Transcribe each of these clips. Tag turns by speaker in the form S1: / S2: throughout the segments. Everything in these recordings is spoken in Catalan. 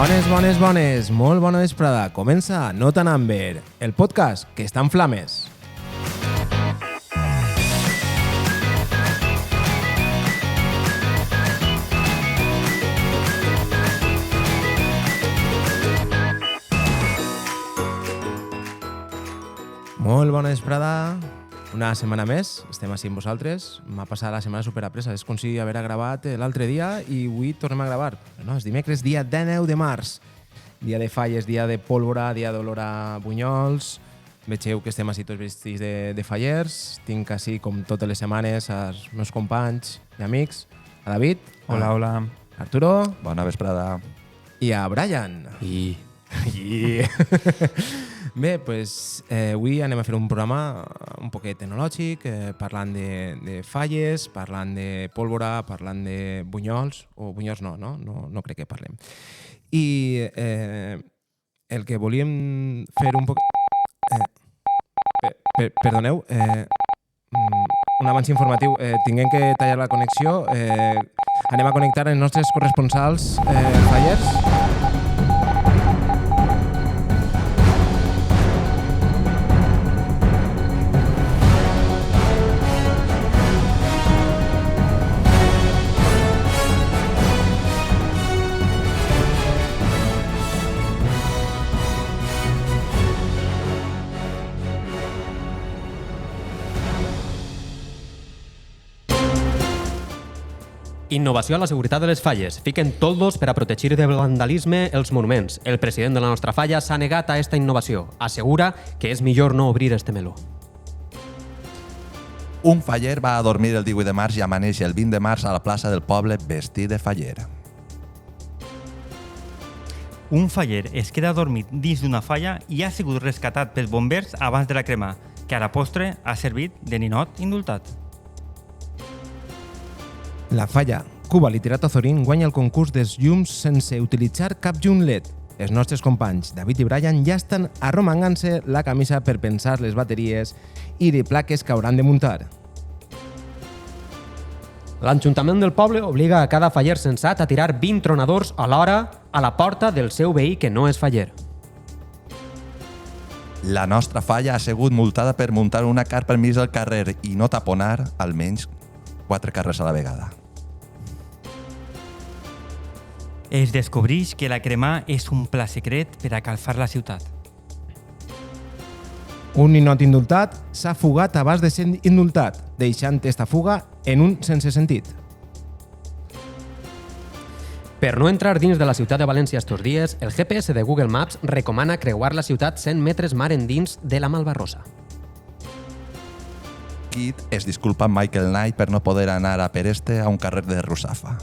S1: Bones, molt bona vesprada. Comença Nota en Amber, el podcast que està en flames. Molt bona vesprada. Una setmana més, estem així amb vosaltres. M'ha passat la setmana superapressa. És com si haver gravat l'altre dia i avui tornem a gravar. No, és dimecres, dia 19 de març. Dia de falles, dia de pólvora, dia d'olor a bunyols. Vegeu que estem així tots vestits de fallers. Tinc així, com totes les setmanes, els meus companys i amics. A David.
S2: Hola, hola.
S1: Arturo.
S3: Bona vesprada.
S1: I a Brian.
S3: I...
S1: Bé, doncs avui anem a fer un programa un poquet tecnològic, parlant de falles, parlant de pólvora, parlant de bunyols, o bunyols no crec que parlem. I el que volíem fer un poc... Perdoneu, un abans informatiu, tinguem que tallar la connexió, anem a connectar els nostres corresponsals fallers.
S4: Innovació a la seguretat de les falles. Fiquen toldos per a protegir del vandalisme els monuments. El president de la nostra falla s'ha negat a esta innovació. Assegura que és millor no obrir este meló.
S3: Un faller va a dormir el 18 de març i amaneix el 20 de març a la plaça del poble vestit de faller.
S2: Un faller es queda dormit dins d'una falla i ha sigut rescatat pels bombers abans de la crema, que a la postre ha servit de ninot indultat.
S1: La falla Cuba Literato Azorín guanya el concurs dels llums sense utilitzar cap llum LED. Els nostres companys David i Brian ja estan arromangant-se la camisa per pensar les bateries i de plaques que hauran de muntar.
S4: L'Ajuntament del poble obliga a cada faller sensat a tirar 20 tronadors a l'hora a la porta del seu veí que no és faller.
S3: La nostra falla ha sigut multada per muntar una carpa al mig del carrer i no taponar almenys 4 carrers a la vegada.
S2: Es descobreix que la cremà és un pla secret per a calfar la ciutat.
S1: Un ninot indultat s'ha fugat abans de ser indultat, deixant esta fuga en un sense sentit.
S4: Per no entrar dins de la ciutat de València estos dies, el GPS de Google Maps recomana creuar la ciutat 100 metres mar endins de la Malvarrosa.
S3: Kid es disculpa amb Michael Knight per no poder anar a per a un carrer de Russafa.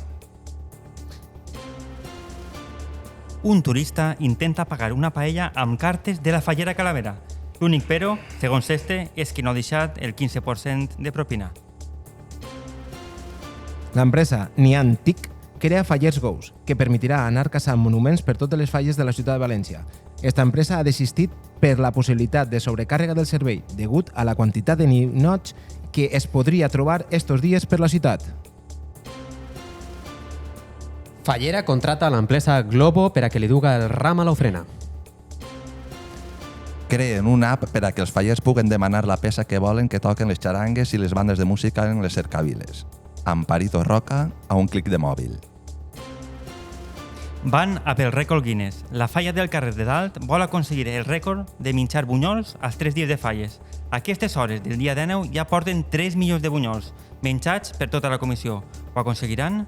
S2: Un turista intenta pagar una paella amb cartes de la fallera Calavera. L'únic però, segons este, és que no ha deixat el 15% de propina.
S1: L'empresa Niantic crea Fallers Ghost, que permetirà anar caçant monuments per totes les falles de la ciutat de València. Esta empresa ha desistit per la possibilitat de sobrecàrrega del servei degut a la quantitat de ninots que es podria trobar estos dies per la ciutat.
S4: Fallera contrata a l'empresa Globo per a que li duga el ram a l'ofrena.
S3: Creen una app per a que els fallers puguen demanar la peça que volen que toquen les xarangues i les bandes de música en les cercaviles. Amparito Roca a un clic de mòbil.
S2: Van a pel rècord Guinness. La falla del carrer de Dalt vol aconseguir el rècord de minxar bunyols als 3 dies de falles. A aquestes hores del dia 19 ja porten 3 milions de bunyols, menjats per tota la comissió. Ho aconseguiran?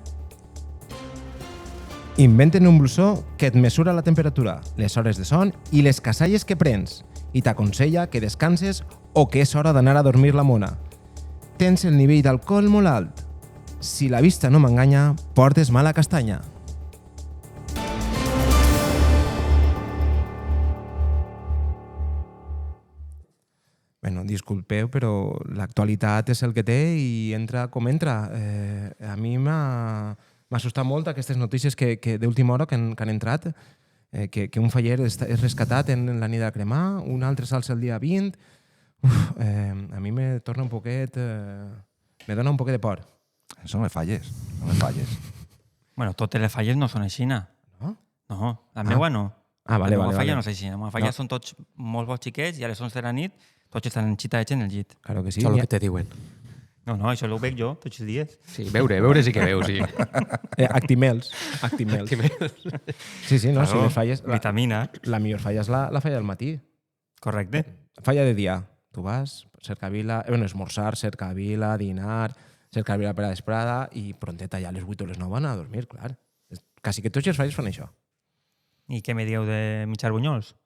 S1: Inventen un blusó que et mesura la temperatura, les hores de son i les casalles que prens i t'aconsella que descanses o que és hora d'anar a dormir la mona. Tens el nivell d'alcohol molt alt. Si la vista no m'enganya, portes mala castanya. Bueno, disculpeu, però l'actualitat és el que té i entra com entra. A mi m'ha assustat molt aquestes notícies que d'última hora que han entrat, que un faller és rescatat en la nit de cremar, un altre s'alça el dia 20. A mi me torna un poquet... me dona un poquet de por.
S3: Són les falles, no les falles.
S2: Bueno, totes les falles no són així, no? No, la meua no.
S1: Ah, vale,
S2: la meua
S1: vale,
S2: falla
S1: vale.
S2: no és així. La meua falla són tots molt bons xiquets i a les 11 de la nit tots estan xitats en el llit.
S1: Claro que sí.
S4: Això és el que te diuen.
S2: No, això ho veig jo tots els dies.
S4: Sí, veure sí que veus, sí.
S1: Actimels. Sí, no, si les falles...
S2: Vitamina.
S1: La millor falla és la falla del matí.
S2: Correcte.
S1: Falla de dia. Tu vas, cercavila, esmorzar, cercavila, dinar, cercavila per a vesprada i pronteta ja a les 8 o les 9 van a dormir, clar. Quasi que tots els falles fan això.
S2: I què me dieu de mitjar bunyols?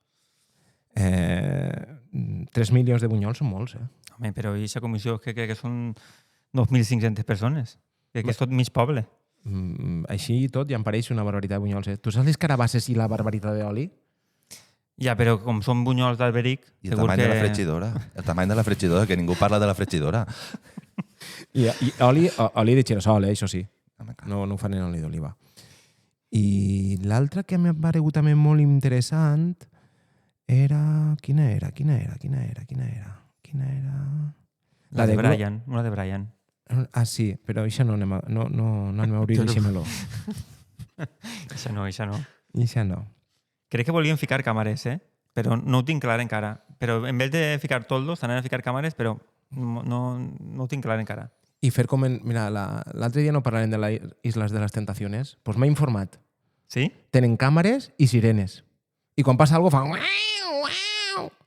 S1: 3 milions de bunyols són molts,
S2: Home, però aquesta comissió que crec que són 2.500 persones. Crec que és tot mig poble.
S1: Així i tot ja em pareix una barbaritat de bunyols. Tu saps les carabasses i la barbaritat d'oli?
S2: Ja, però com són bunyols d'Alberic...
S3: I el tamany de la fregidora. El tamany de la fregidora, que ningú parla de la fregidora.
S1: I oli de girassol, això sí. No ho fan en oli d'oliva. I l'altra que m'ha paregut també molt interessant era... Quina era?
S2: La de Brian, una de Brian.
S1: Ah, sí, però això no anem a obrir, deixem-lo.
S2: Això no.
S1: Això no.
S2: Crec que volien ficar càmeres, però no ho tinc clar encara. Però en vez de ficar toldos, anaven a ficar càmeres, però no ho tinc clar encara.
S1: I fer com... Mira, l'altre dia no parlarem de les Islas de les Tentaciones. Doncs m'ha informat.
S2: Sí?
S1: Tenen càmeres i sirenes. I quan passa alguna cosa fa...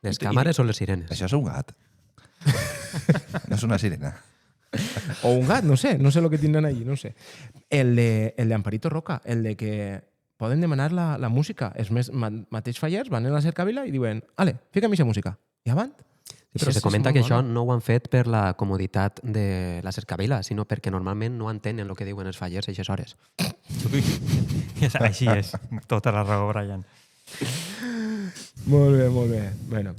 S4: Les càmeres o les sirenes?
S3: Això és un gat. No és una sirena.
S1: O un gat, no sé el que tindran allí, no sé. El de Amparito Roca, el de que poden demanar la música. Els mateixos fallers van a la cercavila i diuen ale, fica'm aquesta música. I avant.
S4: Sí, però se comenta que això no ho han fet per la comoditat de la cercavila, sinó perquè normalment no entenen el que diuen els fallers a aquestes hores.
S2: Així és. Tota la raó, Brian.
S1: Molt bé. Bueno,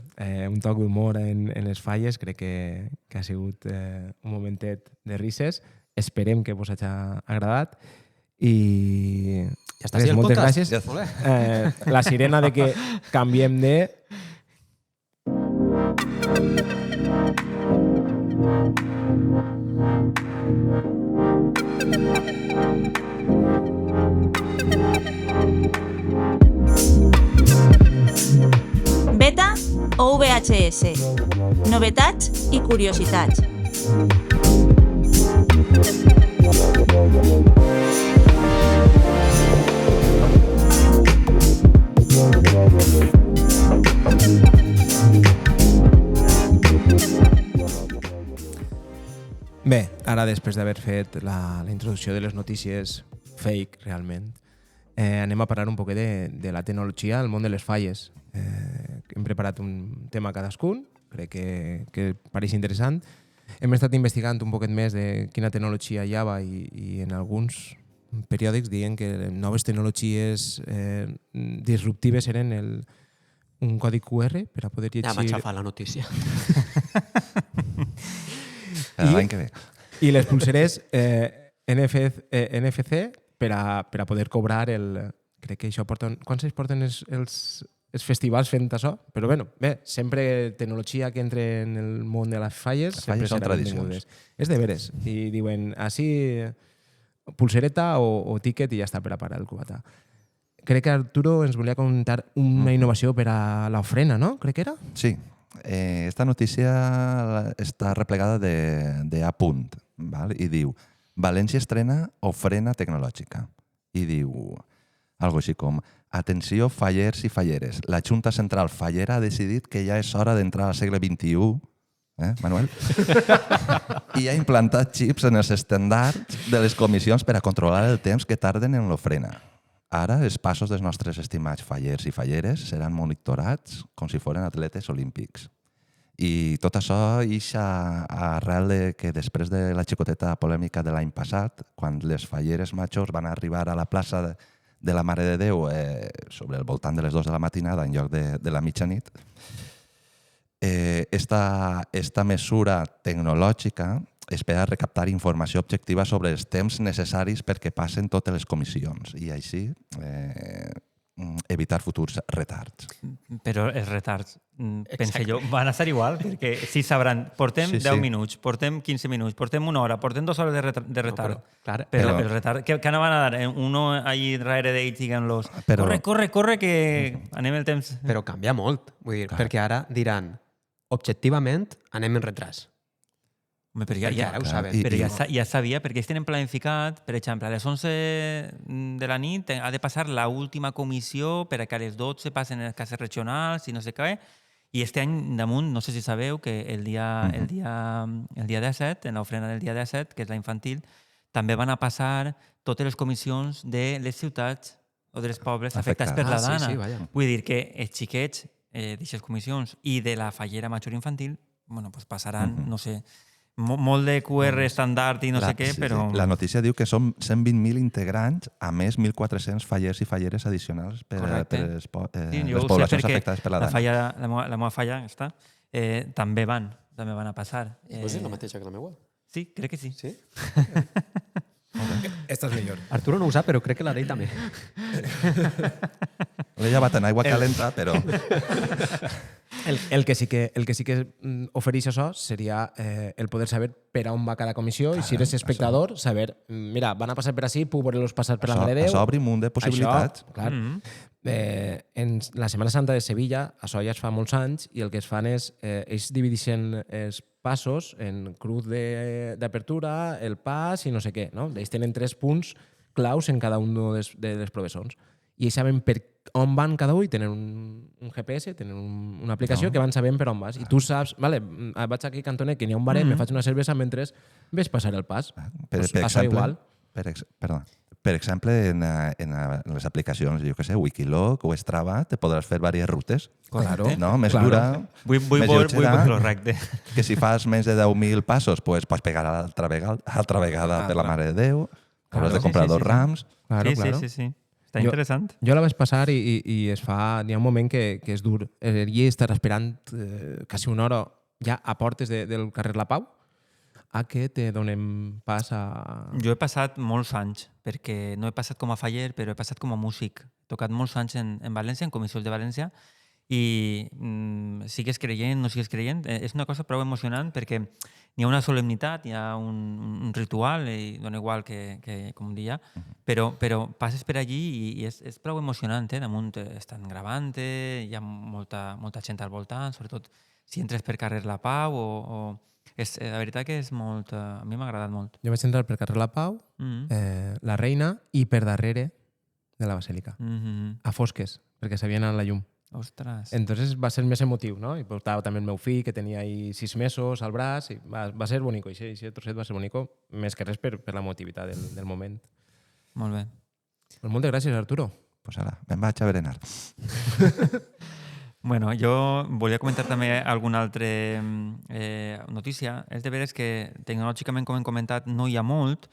S1: un toc d'humor en les falles, crec que ha sigut un momentet de risses. Esperem que vos hagi agradat. I
S4: ja està, sí, el
S1: moltes
S4: podcast.
S1: Gràcies. La sirena de que canviem de...
S5: Beta o VHS. Novetats i curiositats.
S1: Bé, ara després d'haver fet la introducció de les notícies fake, realment, anem a parlar un poquet de la tecnologia al món de les falles. Hem preparat un tema cadascun, crec que pareix interessant. Hem estat investigant un poquet més de quina tecnologia hi havia i en alguns periòdics diuen que noves tecnologies disruptives eren un codi QR per a poder llegir...
S4: Ja m'ha xafat la notícia.
S3: L'any que ve.
S1: I les pulseres NFC per a poder cobrar el... Crec que això porten... Quants anys porten els festivals fent això? Però bé, sempre tecnologia que entra en el món de les falles...
S3: Les falles són tradicions.
S1: És de veres. I diuen, així, pulsereta o tíquet i ja està per a parar el cubata. Crec que Arturo ens volia contar una innovació per a l'ofrena, no? Crec que era?
S3: Sí. Esta notícia està replegada de A punt, val? I diu València estrena ofrena tecnològica. I diu algo així com atenció fallers i falleres. La Junta Central Fallera ha decidit que ja és hora d'entrar al segle XXI, Manuel? I ha implantat xips en els estàndards de les comissions per a controlar el temps que tarden en l'ofrena. Ara, els passos dels nostres estimats fallers i falleres seran monitorats com si foren atletes olímpics. I tot això ixa arrel de que després de la xicoteta polèmica de l'any passat, quan les falleres majors van arribar a la plaça de la Mare de Déu sobre el voltant de les 2 de la matinada en lloc de la mitjanit, esta mesura tecnològica és per a recaptar informació objectiva sobre els temps necessaris perquè passen totes les comissions. I així evitar futurs retards.
S2: Però els retards, pense jo, van estar igual, perquè sí sabran, portem
S3: Sí,
S2: 10
S3: sí.
S2: minuts, portem 15 minuts, portem una hora, portem 2 hores de retard.
S4: Clar,
S2: Però el retard, que no van a dar uno ahí darrere d'ells diguent-los
S3: Però-
S2: corre, que anem el temps.
S4: però canvia molt. Vull dir, perquè ara diran, objectivament, anem en retras.
S2: Home, però
S4: Perquè ara ho saben.
S2: Però ja sabia, perquè ells tenen planificat, per exemple, a les 11 de la nit ha de passar l'última comissió per a que a les 12 passen les cases regionals i no sé què. I este any damunt, no sé si sabeu, que el dia 17, en l'ofrena del dia 17, que és la infantil, també van a passar totes les comissions de les ciutats o dels pobles afectats per la
S4: Ah, sí,
S2: dana.
S4: sí, vaja.
S2: Vull dir que els xiquets d'aixes comissions i de la fallera major infantil, bueno, pues passaran, no sé, molt de QR estàndard i no sé què, però...
S3: La notícia diu que són 120.000 integrants, a més 1.400 fallers i falleres addicionals per
S2: Correcte.
S3: les
S2: Sí, jo
S3: les
S2: ho sé
S3: poblacions
S2: perquè
S3: afectades per la
S2: la
S3: dana.
S2: meva falla està, també van a passar.
S4: Pues és la mateixa que la meva.
S2: Sí, crec que sí.
S4: Sí?
S1: Esta és millor.
S4: Arturo no ho sap, però crec que la Rei també.
S3: Ella va tenir aigua calenta, però...
S1: El que sí que ofereix això seria el poder saber per a on va cada comissió i si eres espectador, saber, mira, van a passar per ací, puc veure-los passar per la Mare de Déu.
S3: Això obre un munt de possibilitats.
S1: Això, clar. En la Setmana Santa de Sevilla, això ja es fa molts anys, i el que es fan és, ells divideixen els passos en cruz d'apertura, el pas i no sé què. No? Ells tenen 3 punts claus en cada un de les professors. I ells saben per on van cada un i tenen un GPS, tenen una aplicació que van sabent per on vas. I tu saps, vale, vaig aquí a Cantonet, que n'hi ha un baret, me faig una cervesa mentre ves passar el pas. Pues passa igual.
S3: Per exemple, en les aplicacions, jo què sé, Wikiloc o Strava, te podràs fer diverses rutes.
S1: Claro.
S3: No? Més
S1: Claro.
S3: dura,
S2: Vull
S3: més lleugera,
S2: correcte.
S3: que si fas més de 10.000 passos, pues, pots pegar altra vegada per la Mare de Déu, hauràs de comprar
S2: sí,
S3: dos
S2: sí.
S3: rams.
S1: Claro,
S2: Sí. Està interessant.
S1: Jo la vaig passar i es fa... N'hi ha un moment que és dur. I estar esperant quasi una hora ja a portes del carrer La Pau a que te donem pas a...
S2: Jo he passat molts anys, perquè no he passat com a faller, però he passat com a músic. He tocat molts anys en València, en comissions de València, i sigues creient, no sigues creient, és una cosa prou emocionant perquè n'hi ha una solemnitat, hi ha un ritual, i dona igual que com dia, però passes per allí i és prou emocionant, damunt estan gravant, hi ha molta gent al voltant, sobretot si entres per carrer La Pau la veritat que és molt... A mi m'ha agradat molt.
S1: Jo vaig entrar per carrer La Pau, la Reina, i per darrere de la Basílica. A fosques, perquè s'havia anat la llum.
S2: Ostres.
S1: Entonces va ser més emotiu, no? I portava també el meu fill, que tenia ahí 6 mesos al braç, i va ser bonico. I aquest trosset va ser bonico, més que res per la emotivitat del moment.
S2: Molt bé.
S1: Pues moltes gràcies, Arturo.
S3: Pues ara, me'n vaig a berenar.
S2: Bueno, jo volia comentar també alguna altra notícia. És de veres que tecnològicament, com hem comentat, no hi ha molt,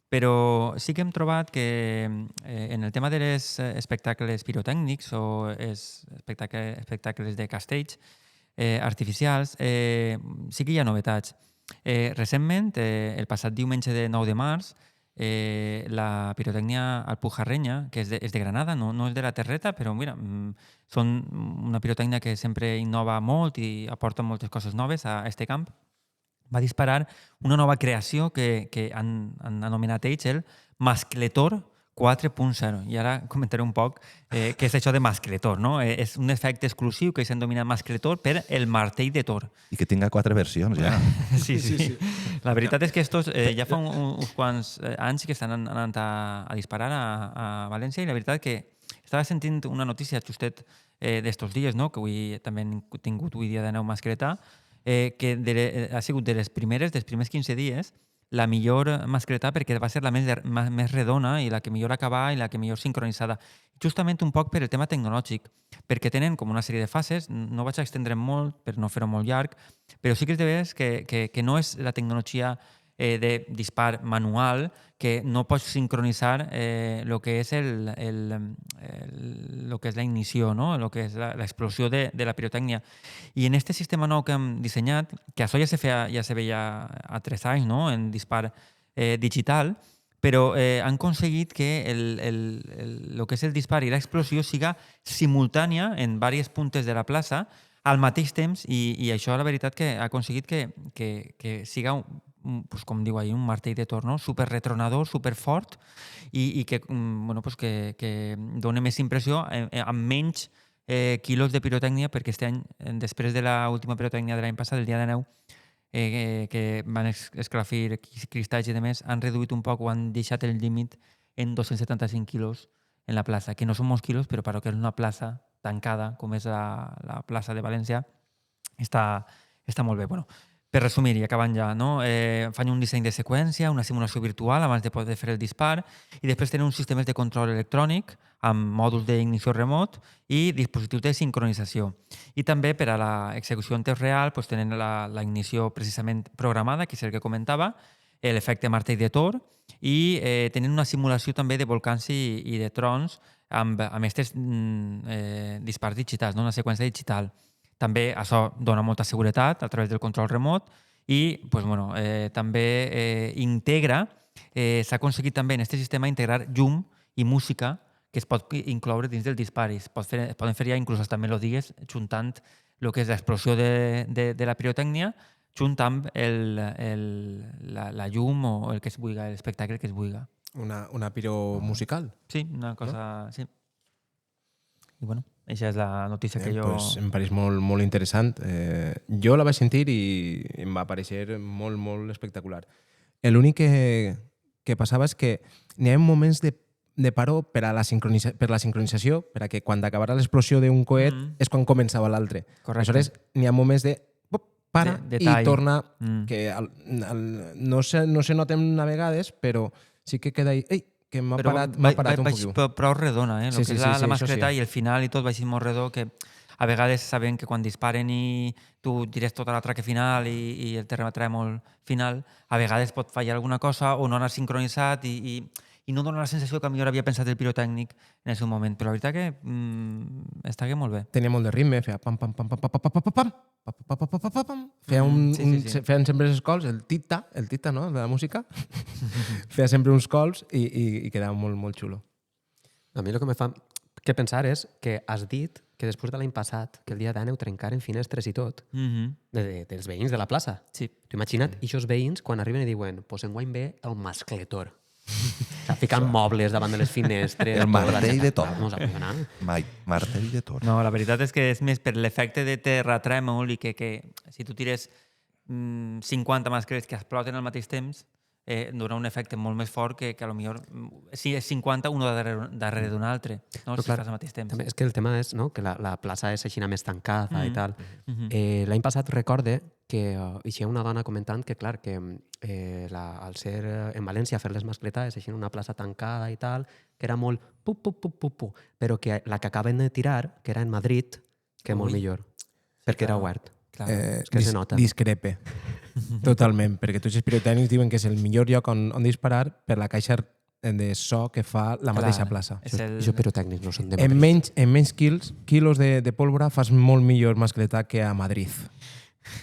S2: però sí que hem trobat que en el tema dels espectacles pirotècnics o espectacles de castells artificials sí que hi ha novetats. Recentment, el passat diumenge de 9 de març, la pirotècnia alpujarrenya, que és de Granada, no és de la Terreta, però mira, són una pirotècnia que sempre innova molt i aporta moltes coses noves a este camp, va disparar una nova creació que han anomenat ells el Mascletor 4.0. I ara comentaré un poc què és això de Mascletor. No? És un efecte exclusiu que s'han dominat Mascletor per el martell de Thor.
S3: I que tinga 4 versions, ja.
S2: Sí. La veritat és que estos ja fa uns quants anys que estan anant a disparar a València, i la veritat que estava sentint una notícia justet d'estos dies, no? Que avui també hem tingut dia de neu mascletà, que ha sigut dels primers 15 dies la millor mascletà perquè va ser la més redona i la que millor acabava i la que millor sincronitzada. Justament un poc per el tema tecnològic, perquè tenen com una sèrie de fases, no vaig extendre'm molt per no fer-ho molt llarg, però sí que és de veres que no és la tecnologia de dispar manual, que no pots sincronitzar el que és lo que és la ignició, no? El que és l'explosió de la pirotècnia. I en aquest sistema nou que hem dissenyat, que això ja se veia a 3 anys, no? En dispar digital, però han aconseguit que el que és el dispar i l'explosió siga simultània en diversos puntes de la plaça al mateix temps i això la veritat que ha aconseguit que siga pues, com diu ahir, un martell de Thor, no? Super retronador, super fort i que, bueno, pues que dona més impressió amb menys quilos de pirotècnia perquè este any, després de l'última pirotècnia de l'any passat, el dia de neu, que van esclafir cristalls i demés, han reduït un poc o han deixat el límit en 275 quilos en la plaça, que no són molts quilos, però que és una plaça tancada, com és la plaça de València, està molt bé. Bueno, per resumir i acabant ja, no? Fan un disseny de seqüència, una simulació virtual abans de poder fer el dispar i després tenen uns sistemes de control electrònic amb mòduls d'ignició remot i dispositius de sincronització. I també per a l'execució en temps real doncs tenen la ignició precisament programada, que és el que comentava, l'efecte martell de Thor i tenen una simulació també de volcans i de trons amb aquests dispars digitals, no? Una seqüència digital. També això dona molta seguretat a través del control remot i pues, bueno, també integra, s'ha aconseguit també en aquest sistema integrar llum i música que es pot incloure dins del dispar. Poden fer ja inclús hasta melodies juntant el que és l'explosió de la pirotècnia junt amb la llum o el que es vulgui, l'espectacle que es vulgui.
S1: Una piro musical.
S2: Sí, una cosa... No? Sí. I bueno, això és la notícia que jo...
S1: Pues em pareix molt, molt interessant. Jo la vaig sentir i em va pareixer molt, molt espectacular. L'únic que passava és que n'hi ha moments de paró per la sincronització, per a que quan acabara l'explosió d'un coet és quan començava l'altre. Aleshores, n'hi ha moments de para i torna, que no se noten a vegades, però sí que queda ahí... que m'ha parat un poquet.
S2: Prou redona, el que és la mascleta i el final i tot va així molt redó, que a vegades sabem que quan disparen i tu tires tot l'ataque final i el terratrèmol final, a vegades pot fallar alguna cosa o no anar sincronitzat i no dona la sensació que millor havia pensat el pirotècnic en aquest moment. Però la veritat que està molt bé.
S1: Tenia molt de ritme, feia pam, pam, pam, pam, pam, pam, pam, pam, feien sempre els cols, el tita, no?, de la música, feia sempre uns cols i quedava molt, molt xulo.
S4: A mi el que me fa que pensar és que has dit que després de l'any passat, que el dia d'Àneu trencaren finestres i tot, dels veïns de la plaça.
S2: Sí.
S4: T'ho imagina't, i aquests veïns, quan arriben i diuen pues enguany ve el mascletor. Ficant mobles davant de les finestres.
S3: El martell de Thor.
S4: No sap anar.
S3: Martell de Thor.
S2: No, la veritat és que és més per l'efecte de terratrèmol i que si tu tires 50 mascles que exploten al mateix temps, dona un efecte molt més fort que a lo millor si és 50 un darrere d'un altre, no? Si fas al mateix temps.
S4: També és que el tema és, no?, que la plaça és així més tancada i tal. L'any passat recorde que hi havia una dona comentant que, clar, que al ser en València fer les mascletes és així una plaça tancada i tal, que era molt però que la que acaben de tirar, que era en Madrid, que és molt millor, perquè era obert. És que se nota.
S1: Discrepe. Totalment, perquè tots els pirotècnics diuen que és el millor lloc on disparar per la caixa de so que fa la mateixa plaça.
S4: Això pirotècnics no són de
S1: Madrid. En menys quilos de pólvora fas molt millor mascletà que a Madrid.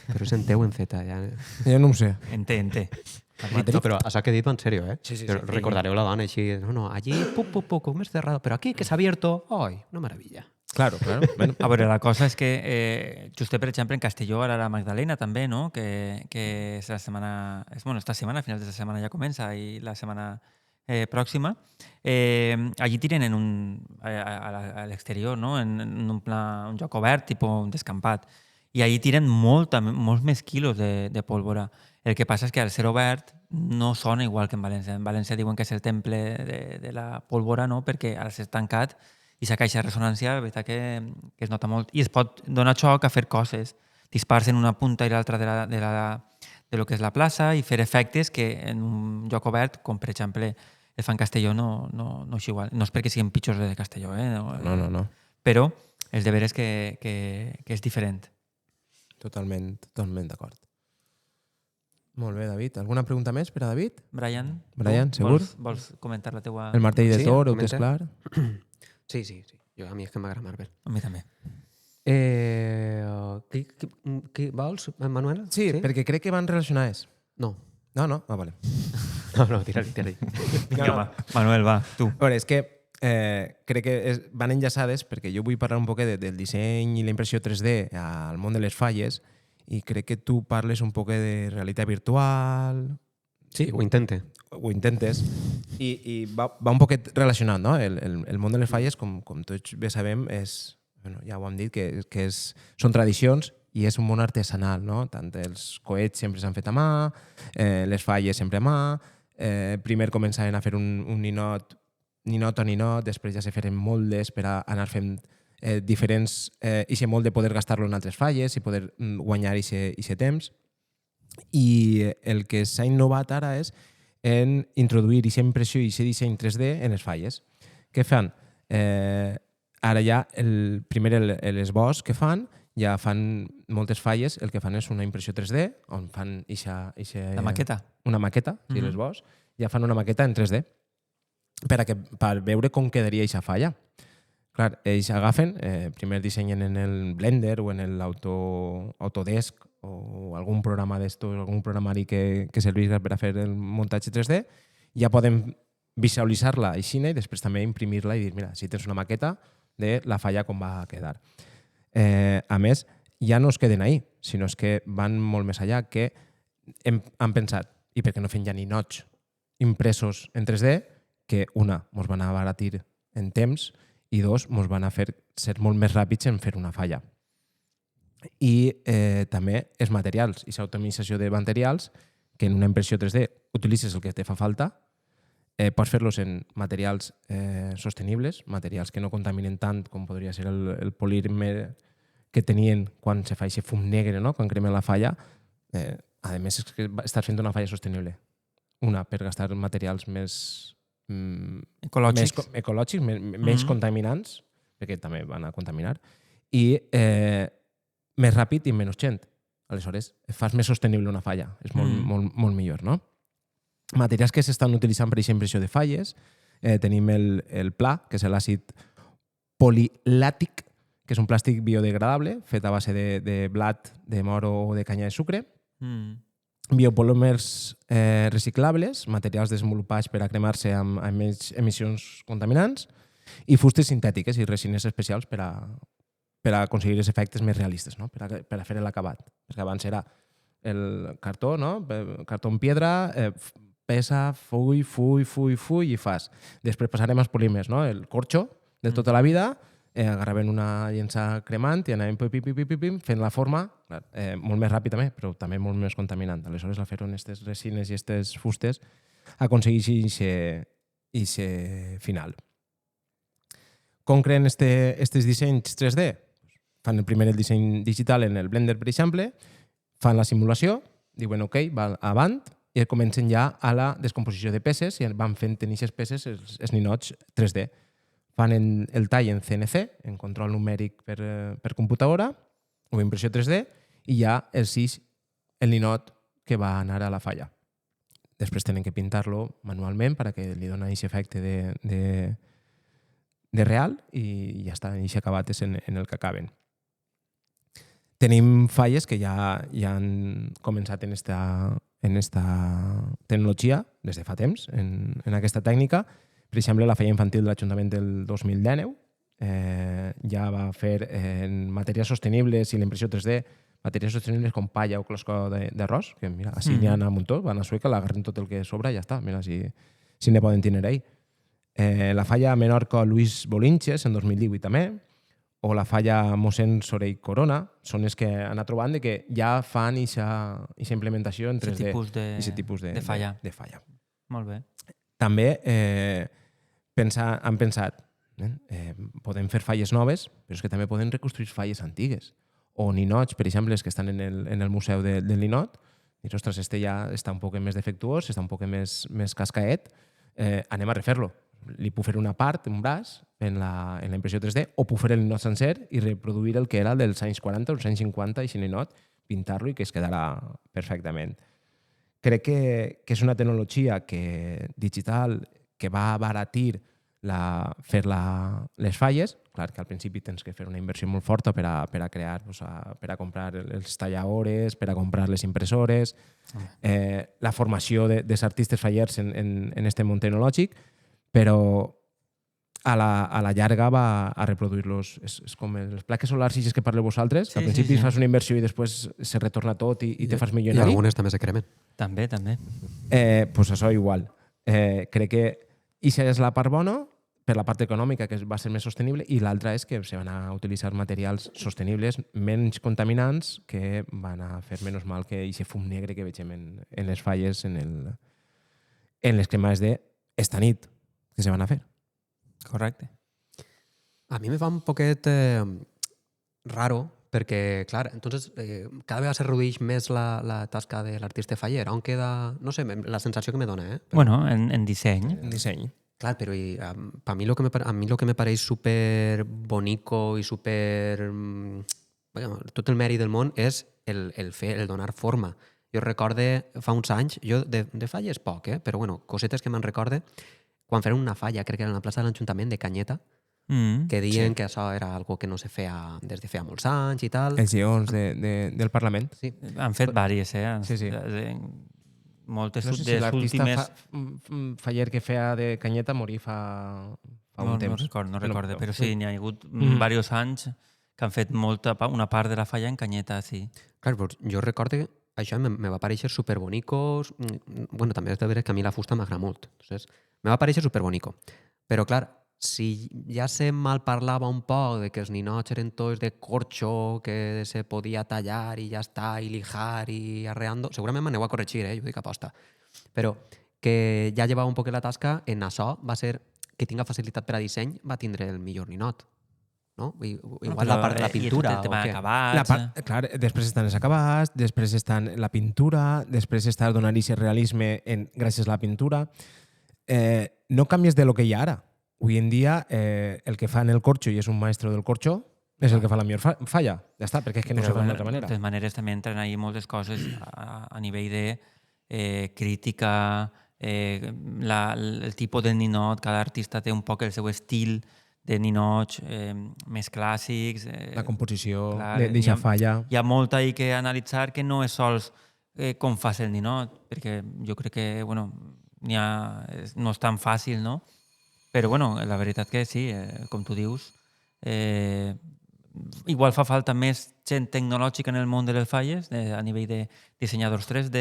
S4: Però és en T o en Z, ja.
S1: Jo no ho sé.
S2: En té.
S4: No, però això que he dit va en serio, eh?
S1: Sí.
S4: Recordareu la dona així, no, allí, com és cerrado, però aquí que s'ha abierto, oi, una maravilla.
S1: Claro. Bueno.
S2: A veure, la cosa és que just per exemple, en Castelló, ara la Magdalena també, no? Que és la setmana... Bueno, esta setmana, a finals de la setmana ja comença i la setmana pròxima. Allí tiren a l'exterior, no? En un joc obert, tipus un descampat. I allí tiren molts més quilos de pólvora. El que passa és que al ser obert no sona igual que en València. En València diuen que és el temple de la pólvora, no? Perquè al ser tancat i sa caixa de ressonància, la veritat que es nota molt. I es pot donar xoc a fer coses, dispars en una punta i l'altra de lo que és la plaça i fer efectes que en un joc obert, com per exemple el fan Castelló, no és igual. No és perquè siguin pitjors de Castelló,
S1: No.
S2: Però és de veres que és diferent.
S1: Totalment d'acord. Molt bé, David. Alguna pregunta més per a David?
S2: Brian,
S1: segur?
S2: Vols comentar la teua...
S1: El martell de Thor, ho tens clar?
S4: Sí. A mi és que m'agrada Marvel.
S2: A mi també.
S4: Qui vols, Manuel?
S1: Sí, perquè crec que van relacionades.
S4: No.
S1: No? Ah, vale.
S4: No, tira-li.
S2: Vinga, va. Manuel, va, tu.
S1: A veure, és que crec que van enllaçades perquè jo vull parlar un poc del disseny i la impressió 3D al món de les falles i crec que tu parles un poc de realitat virtual.
S4: Sí, ho intente.
S1: Ho intentes i va un poquet relacionat, no? El món de les falles, com tots bé sabem, és, bueno, ja ho hem dit, que són tradicions i és un món artesanal, no? Tant els coets sempre s'han fet a mà, les falles sempre a mà, primer començaven a fer un ninot o ninot, després ja se feren moldes per a anar fent diferents, i ser molt de poder gastar-lo en altres falles i poder guanyar aquest temps. I el que s'ha innovat ara és en introduir aquesta impressió i aquest disseny 3D en les falles. Què fan? Ara ja, primer l'esbós que fan, ja fan moltes falles, el que fan és una impressió 3D, on fan
S2: La maqueta.
S1: Una maqueta, sí, l'esbós, ja fan una maqueta en 3D per veure com quedaria aquesta falla. Clar, ells agafen, primer dissenyen en el Blender o en l'Autodesk o algun programa d'estos, algun programari que serveix per a fer el muntatge 3D, ja poden visualitzar-la així i després també imprimir-la i dir, mira, si tens una maqueta de la falla com va quedar. A més, ja no es queden ahí, sinó que van molt més allà, que han pensat, i per què no fem ja ninots impresos en 3D, que una, ens van abaratir en temps i dos, ens van a fer ser molt més ràpids en fer una falla. I també els materials, i l'automatització de materials, que en una impressió 3D utilitzes el que te fa falta, pots fer-los en materials sostenibles, materials que no contaminen tant com podria ser el polímer que tenien quan se fa aquest fum negre, no? Quan cremen la falla. A més, és que estàs fent una falla sostenible. Una, per gastar materials més ecològics, menys contaminants, perquè també van a contaminar, i més ràpid i menys gent. Aleshores, fas més sostenible una falla. És molt millor, no? Materials que s'estan utilitzant per aquesta impressió de falles. Tenim el pla, que és l'àcid polilàtic, que és un plàstic biodegradable fet a base de blat, de moro o de canya de sucre. Biopolímers reciclables, materials desenvolupats per a cremar-se amb menys emissions contaminants, i fustes sintètiques i resines especials per a aconseguir els efectes més realistes, no? Per a fer l'acabat. Perquè abans era el cartó, no? Cartó en piedra, pesa, full i fas. Després passarem als polímers, no? El corxo de tota la vida, agarraven una llença cremant i anaven fent la forma, molt més ràpid també, però també molt més contaminant. Aleshores, al fer-ho en aquestes resines i aquestes fustes, aconsegueix aquest final. Com creen aquests dissenys 3D? Fan primer el disseny digital en el Blender, per exemple, fan la simulació, diuen ok, va avant, i comencen ja a la descomposició de peces i van fent en aquestes peces els ninots 3D. Fan el tall en CNC, en control numèric per computadora, o impressió 3D, i ja el ninot que va anar a la falla. Després tenen que pintar-lo manualment perquè li dona aquest efecte de real i ja està, i acabat és en el que acaben. Tenim falles que ja han començat en esta tecnologia des de fa temps, en aquesta tècnica. Per exemple, la falla infantil de l'Ajuntament del 2019 ja va fer en matèries sostenibles i la impressió 3D, matèries sostenibles com palla o closcó d'arròs, que mira, així n'hi ha a muntó, van a Sueca, l'agarren tot el que sobra i ja està, mira, si ne poden tenir ahí. La falla a Menorca Luis Bolinches, en 2018 també, o la falla Mossèn Sorell Corona, són els que han anat trobant que ja fan aquesta implementació en 3D. Aquest tipus de falla.
S2: Molt bé.
S1: També han pensat, podem fer falles noves, però és que també podem reconstruir falles antigues. O ninots, per exemple, que estan en el museu del ninot, i ostres, este ja està un poc més defectuós, està un poc més cascaet, anem a refer-lo. Li puc fer una part, un braç, en la impressió 3D, o puc fer el ninot sencer i reproduir el que era dels anys 40 o els anys 50, i si ninot, pintar-lo i que es quedarà perfectament. Crec que és una tecnologia digital que va abaratir fer les falles. Clar que al principi tens que fer una inversió molt forta per a crear, per a comprar els talladores, per a comprar les impressores, la formació dels artistes fallers en este món tecnològic, però a la llarga va a reproduir-los. És com les plaques solars que parleu vosaltres, que al principi fas una inversió i després se retorna tot i te fas
S4: I
S1: milionari.
S4: algunes també se cremen.
S2: També.
S1: Pues això igual. Crec que ixa és la part bona, per la part econòmica, que va ser més sostenible, i l'altra és que se van a utilitzar materials sostenibles, menys contaminants, que van a fer menys mal que aquest fum negre que vegem en les falles, en les cremades d'esta nit que se van a fer.
S2: Correcte.
S4: A mi me fa un poquet raro, perquè, clar, entonces, cada vegada se redueix més la tasca de l'artista faller. On queda, no sé, la sensació que me dona, Però,
S2: Bueno, en disseny.
S1: En disseny.
S4: clar, però a mi lo que me pareix super bonico i super... Bueno, tot el mèrit del món és el donar forma. Jo recorde fa uns anys, jo de falles poc, però bueno, cosetes que me'n recorde, quan feren una falla, crec que era en la plaça de l'Ajuntament de Canyeta, que deien que això era algo que no se feia des de feia molts anys i tal.
S1: Els lleons del Parlament.
S4: Sí.
S2: Han fet vàries,
S1: Sí.
S2: Moltes
S1: No sé si
S2: de les
S1: l'artista
S2: últimes...
S1: faller que feia de Canyeta morí fa un temps.
S2: No recordo, però sí, n'hi ha hagut diversos anys que han fet una part de la falla en Canyeta, sí.
S4: Clar, doncs jo recordo que això me va parèixer superbonico. Bueno, també és de veure que a mi la fusta m'agrada molt. Entonces, me va parèixer superbonico. Però, clar, si ja se mal parlava un poc de que els ninots eren tots de corxo, que se podia tallar i ja està, i lijar i arreando, segurament m'aneu a corregir, jo dic aposta. Però que ja llevava un poc la tasca, en això va ser que tinga facilitat per a disseny, va tindre el millor ninot. No? Igual la part de la pintura.
S2: I el tema
S4: o què?
S2: d'acabats...
S1: Clar, després estan els acabats, després estan la pintura, després està donar-hi aquest realisme gràcies a la pintura. No canvies de lo que hi ha ara. Avui en dia, el que fa en el corxo i és un maestro del corxo és el que fa la millor falla. Ja està, perquè és que no se fa d'una altra manera.
S2: De totes maneres, també entren ahí moltes coses a nivell de crítica, el tipus de ninot, cada artista té un poc el seu estil de ninots més clàssics.
S1: La composició
S2: clar,
S1: d'eixa falla.
S2: Hi ha molt ahí que analitzar que no és sols com fas el ninot, perquè jo crec que bueno, no és tan fàcil, no? Però bueno, la veritat que sí, com tu dius, igual fa falta més gent tecnològica en el món de les falles, a nivell de dissenyadors 3D,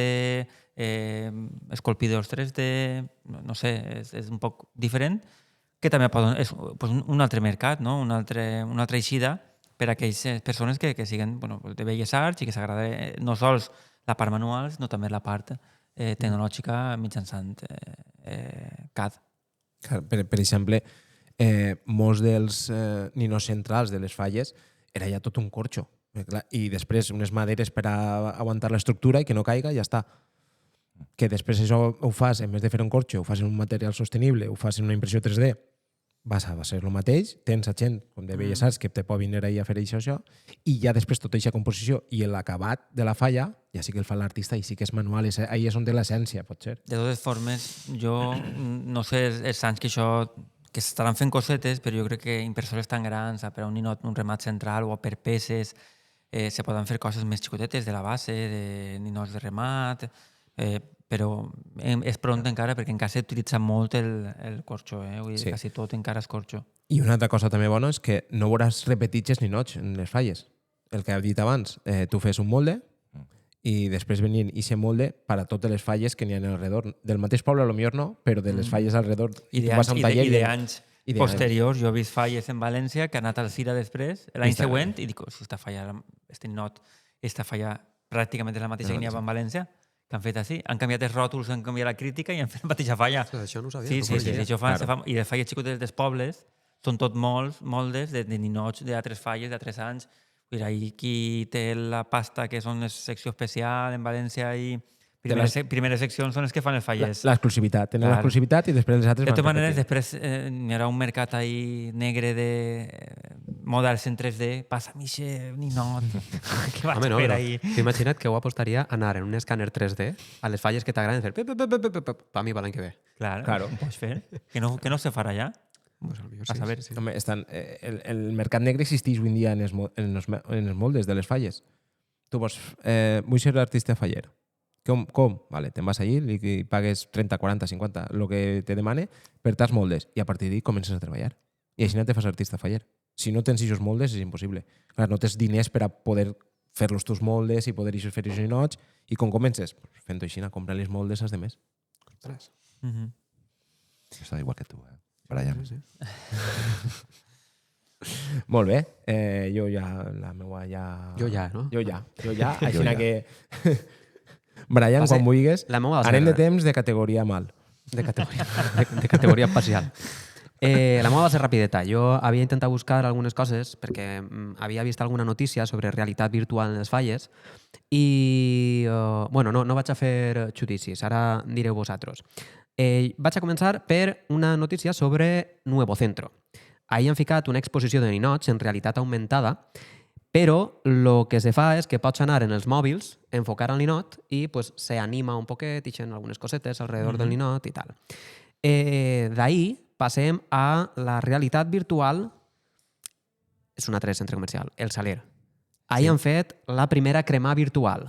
S2: esculpidors 3D, no sé, és un poc diferent, que també és un altre mercat, no? una altra eixida per a aquelles persones que siguen de belles arts i que s'agrada no sols la part manual, sinó també la part tecnològica mitjançant CAD.
S1: Per exemple, molts dels ninos centrals de les falles era ja tot un corxo. I després unes maderes per a aguantar l'estructura i que no caiga i ja està. Que després això ho fas, en vez de fer un corxo, ho fas en un material sostenible, ho fas en una impressió 3D, va ser el mateix, tens a gent com de belles arts que te pot venir ahir a fer això, i ja després tota aquesta composició i l'acabat de la falla, ja sí que el fa l'artista i sí que és manual, ahí és on té l'essència, potser.
S2: De totes formes, jo no sé els anys que s'estaran fent cosetes, però jo crec que impressores tan grans, per a un ninot, un remat central o per peces, se poden fer coses més xicotetes de la base, de ninots de remat, però és pront encara perquè encara s'utilitza molt el corxo, vull dir,
S1: Sí.
S2: quasi tot encara és corxo.
S1: I una altra cosa també bona és que no veuràs repetits els ninots en les falles. El que he dit abans, tu fes un molde i després venien aquest molde per a totes les falles que n'hi ha alrededor. Del mateix poble, a lo millor no, però de les falles alrededor.
S2: I
S1: tu vas a un taller
S2: d'anys posteriors, jo he vist falles en València que ha anat al Cira després, l'any següent, i dic, si esta falla pràcticament és la mateixa que n'hi havia en València, que han fet així, han canviat els ròtols, han canviat la crítica i han fet la mateixa falla.
S4: Això no ho sabia.
S2: Sí, això fa,
S1: Claro.
S2: I les falles xicotes dels pobles són tot moldes de ninots d'altres falles, d'altres anys. Vull dir, ahir qui té la pasta, que són les secció especial en València i primeres seccions són les que fan les falles.
S1: L'exclusivitat. Tenen
S2: Clar.
S1: l'exclusivitat i després les altres
S2: De totes
S1: van
S2: maneres,
S1: repetint.
S2: després hi haurà un mercat ahí negre de models en 3D. Passa-mi eixe ninot. Que vaig
S4: Home, no,
S2: fer
S4: però
S2: ahí.
S4: t'imagina't que ho apostaria anar en un escàner 3D a les falles que t'agraden fer pa mi per l'any que ve.
S2: Clar,
S1: Claro.
S2: ho pots fer. Que no se farà ja.
S4: Pues a lo millor
S2: A saber.
S4: sí.
S1: Home, el mercat negre existeix avui en dia en els moldes de les falles. Tu vols, vull ser artista faller. Com? Vale, te'n vas allí i pagues 30, 40, 50, el que te demane per tals moldes. I a partir d'ahí comences a treballar. I així no te fas artista faller. Si no tens aquests moldes és impossible. Clar, no tens diners per a poder fer los tus moldes i poder fer aquests ninots. I com comences? Fent-ho així, comprar les moldes als demés.
S4: Ostres.
S3: Està igual que tu, Brian.
S4: Sí.
S1: Molt bé. Jo ja, la meua ja...
S4: Jo ja, no?
S1: Jo ja. Així
S3: Jo ja.
S1: que... Brian,
S4: Va ser
S1: quan vulguis,
S4: la meua va ser-
S1: anem de temps de categoria mal.
S4: De categoria parcial. La meva va ser rapideta. Jo havia intentat buscar algunes coses perquè havia vist alguna notícia sobre realitat virtual en les falles i, bueno, no vaig a fer judicis, ara direu vosaltres. Vaig a començar per una notícia sobre Nuevo Centro. Ahir han ficat una exposició de ninots en realitat augmentada, però el que se fa és que pots anar en els mòbils, enfocar el ninot i pues, se anima un poquet, ixen algunes cosetes alrededor del ninot i tal. D'ahir passem a la realitat virtual, és un altre centre comercial, el Saler. Ahir han fet la primera cremà virtual,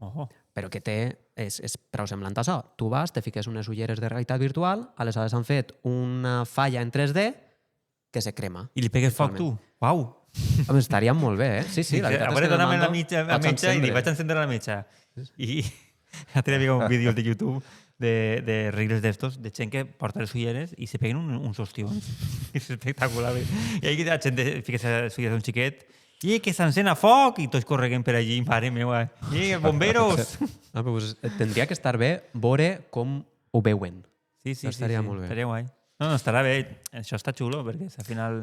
S2: Ojo.
S4: però que és prou semblant a això. Tu vas, te fiques unes ulleres de realitat virtual, aleshores han fet una falla en 3D que se crema.
S2: I li pegues foc, tu? Uau!
S4: Home, estaria molt bé, eh? Sí, la veritat
S2: a
S4: és
S2: veure,
S4: que
S2: dona'm
S4: el
S2: la
S4: mando
S2: mitja,
S4: pots
S2: i
S4: encendre.
S2: dic, vaig encendre la mitja. I l'altre dia un vídeo de YouTube de regles d'estos, de gent que porta les ulleres i se peguen uns ostions. És espectacular. I aquí la gent fica les ulleres d'un xiquet i que s'encén a foc i tots correguen per allí, mare meva. I bomberos!
S4: Ah, però, pues, tindria que estar bé veure com ho veuen.
S2: Sí,
S4: Estaria molt bé.
S2: Estaria guai. No, estarà bé. Això està xulo, perquè al final...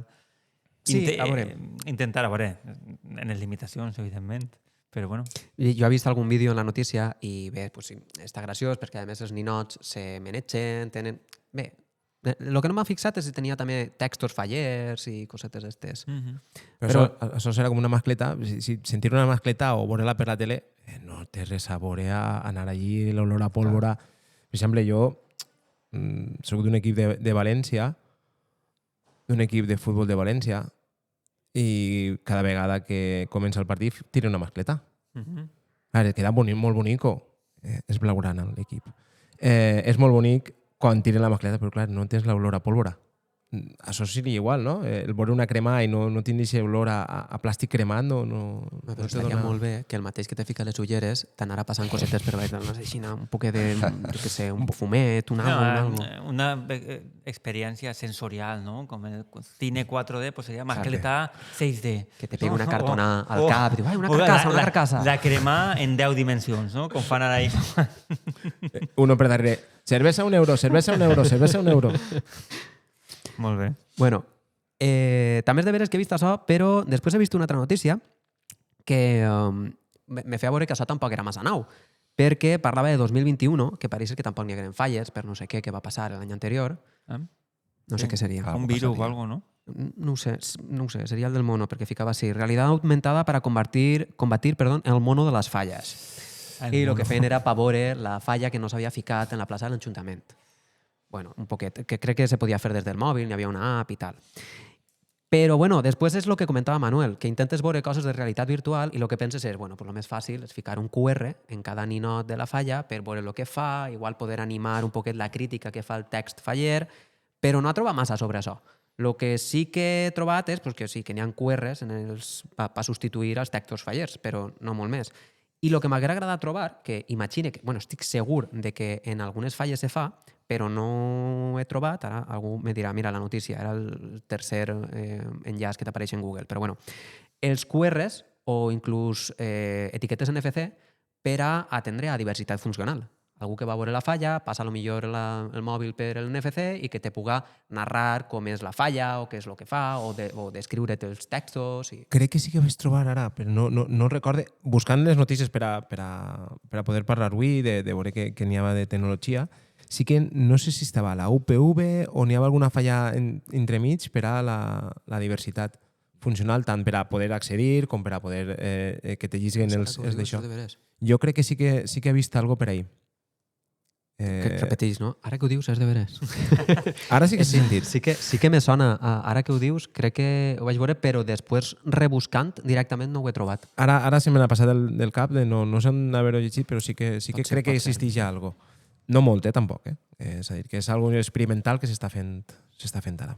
S4: Sí, a veure.
S2: Intentar, a veure, en les limitacions, evidentment, però bueno.
S4: Jo he vist algun vídeo en la notícia i bé, pues, sí, està graciós perquè a més els ninots se menegen, tenen... Bé, el que no m'ha fixat és si tenia també textos fallers i cosetes d'estes.
S1: Però això serà com una mascleta. Si sentir una mascleta o veure-la per la tele, no té res a veure a anar allí, l'olor a pólvora. Per exemple, jo soc d'un equip de València, d'un equip de futbol de València, i cada vegada que comença el partit tira una mascleta. Queda molt bonico. És blaugrana l'equip. És molt bonic quan tiren la mascleta, però clar, no tens l'olor a pólvora. Això seria igual, no? El veure una crema i no tindre olor a plàstic cremat no
S4: Però estaria molt bé que el mateix que te fica les ulleres t'anarà passant cosetes per baix del nas, així, un poquet de, jo què sé, un perfumet, un algo.
S2: Una experiència sensorial, no? Com el cine 4D, pues seria mascleta 6D.
S4: Que te pegui una cartona al cap i diu, ai, una carcassa.
S2: La crema en 10 dimensions, no? Com fan ara ahí.
S1: Uno per darrere. Cervesa €1, cervesa €1, cervesa €1.
S2: Molt bé.
S4: Bueno, també és de veres que he vist això, però després he vist una altra notícia que me feia veure que això tampoc era massa nou, perquè parlava de 2021, que pareix que tampoc n'hi hagueren falles per no sé què que va passar l'any anterior. No sé què seria.
S2: Un virus o algo, no?
S4: No ho sé, seria el del mono, perquè ficava així, realitat augmentada para combatir el mono de les falles. I el que feien era pa veure la falla que no s'havia ficat en la plaça de l'Ajuntament. Bueno, un poquet, que crec que se podia fer des del mòbil, n'hi havia una app i tal. Però, bueno, després és el que comentava Manuel, que intentes veure coses de realitat virtual i el que penses és, bueno, pues lo més fàcil és ficar un QR en cada ninot de la falla per veure el que fa, igual poder animar un poquet la crítica que fa el text faller, però no ha trobat massa sobre això. El que sí que he trobat és que sí, que n'hi ha QRs per substituir els textos fallers, però no molt més. I el que m'haguera agradat trobar, que imagine que, bueno, estic segur de que en algunes falles se fa, però no he trobat, ara algú me dirà, mira la notícia, era el tercer enllaç que t'apareix en Google, però bueno, els QRs o inclús etiquetes NFC per a atendre a diversitat funcional. Algú que va veure la falla, passa millor el mòbil per el NFC i que te puga narrar com és la falla o què és el que fa o descriure't els textos.
S1: Crec que sí que vaig trobar ara, però no recorde. Buscant les notícies per a poder parlar avui, de veure que n'hi havia de tecnologia, sí que no sé si estava a la UPV o n'hi havia alguna falla entremig per a la diversitat funcional, tant per a poder accedir com per a poder que te llisguen els d'això. Jo crec que sí que he vist alguna per ahí.
S4: Que repeteix, no? Ara que ho dius és de veres.
S1: Ara sí que s'ha sentit.
S4: Sí que me sona. Ara que ho dius, crec que ho vaig veure, però després rebuscant directament no ho he trobat.
S1: Ara se me n'ha passat del cap, de no sé on haver-ho llegit, però sí que crec que existeix ja algo. No molt, tampoc. És a dir, que és algo experimental que s'està fent ara.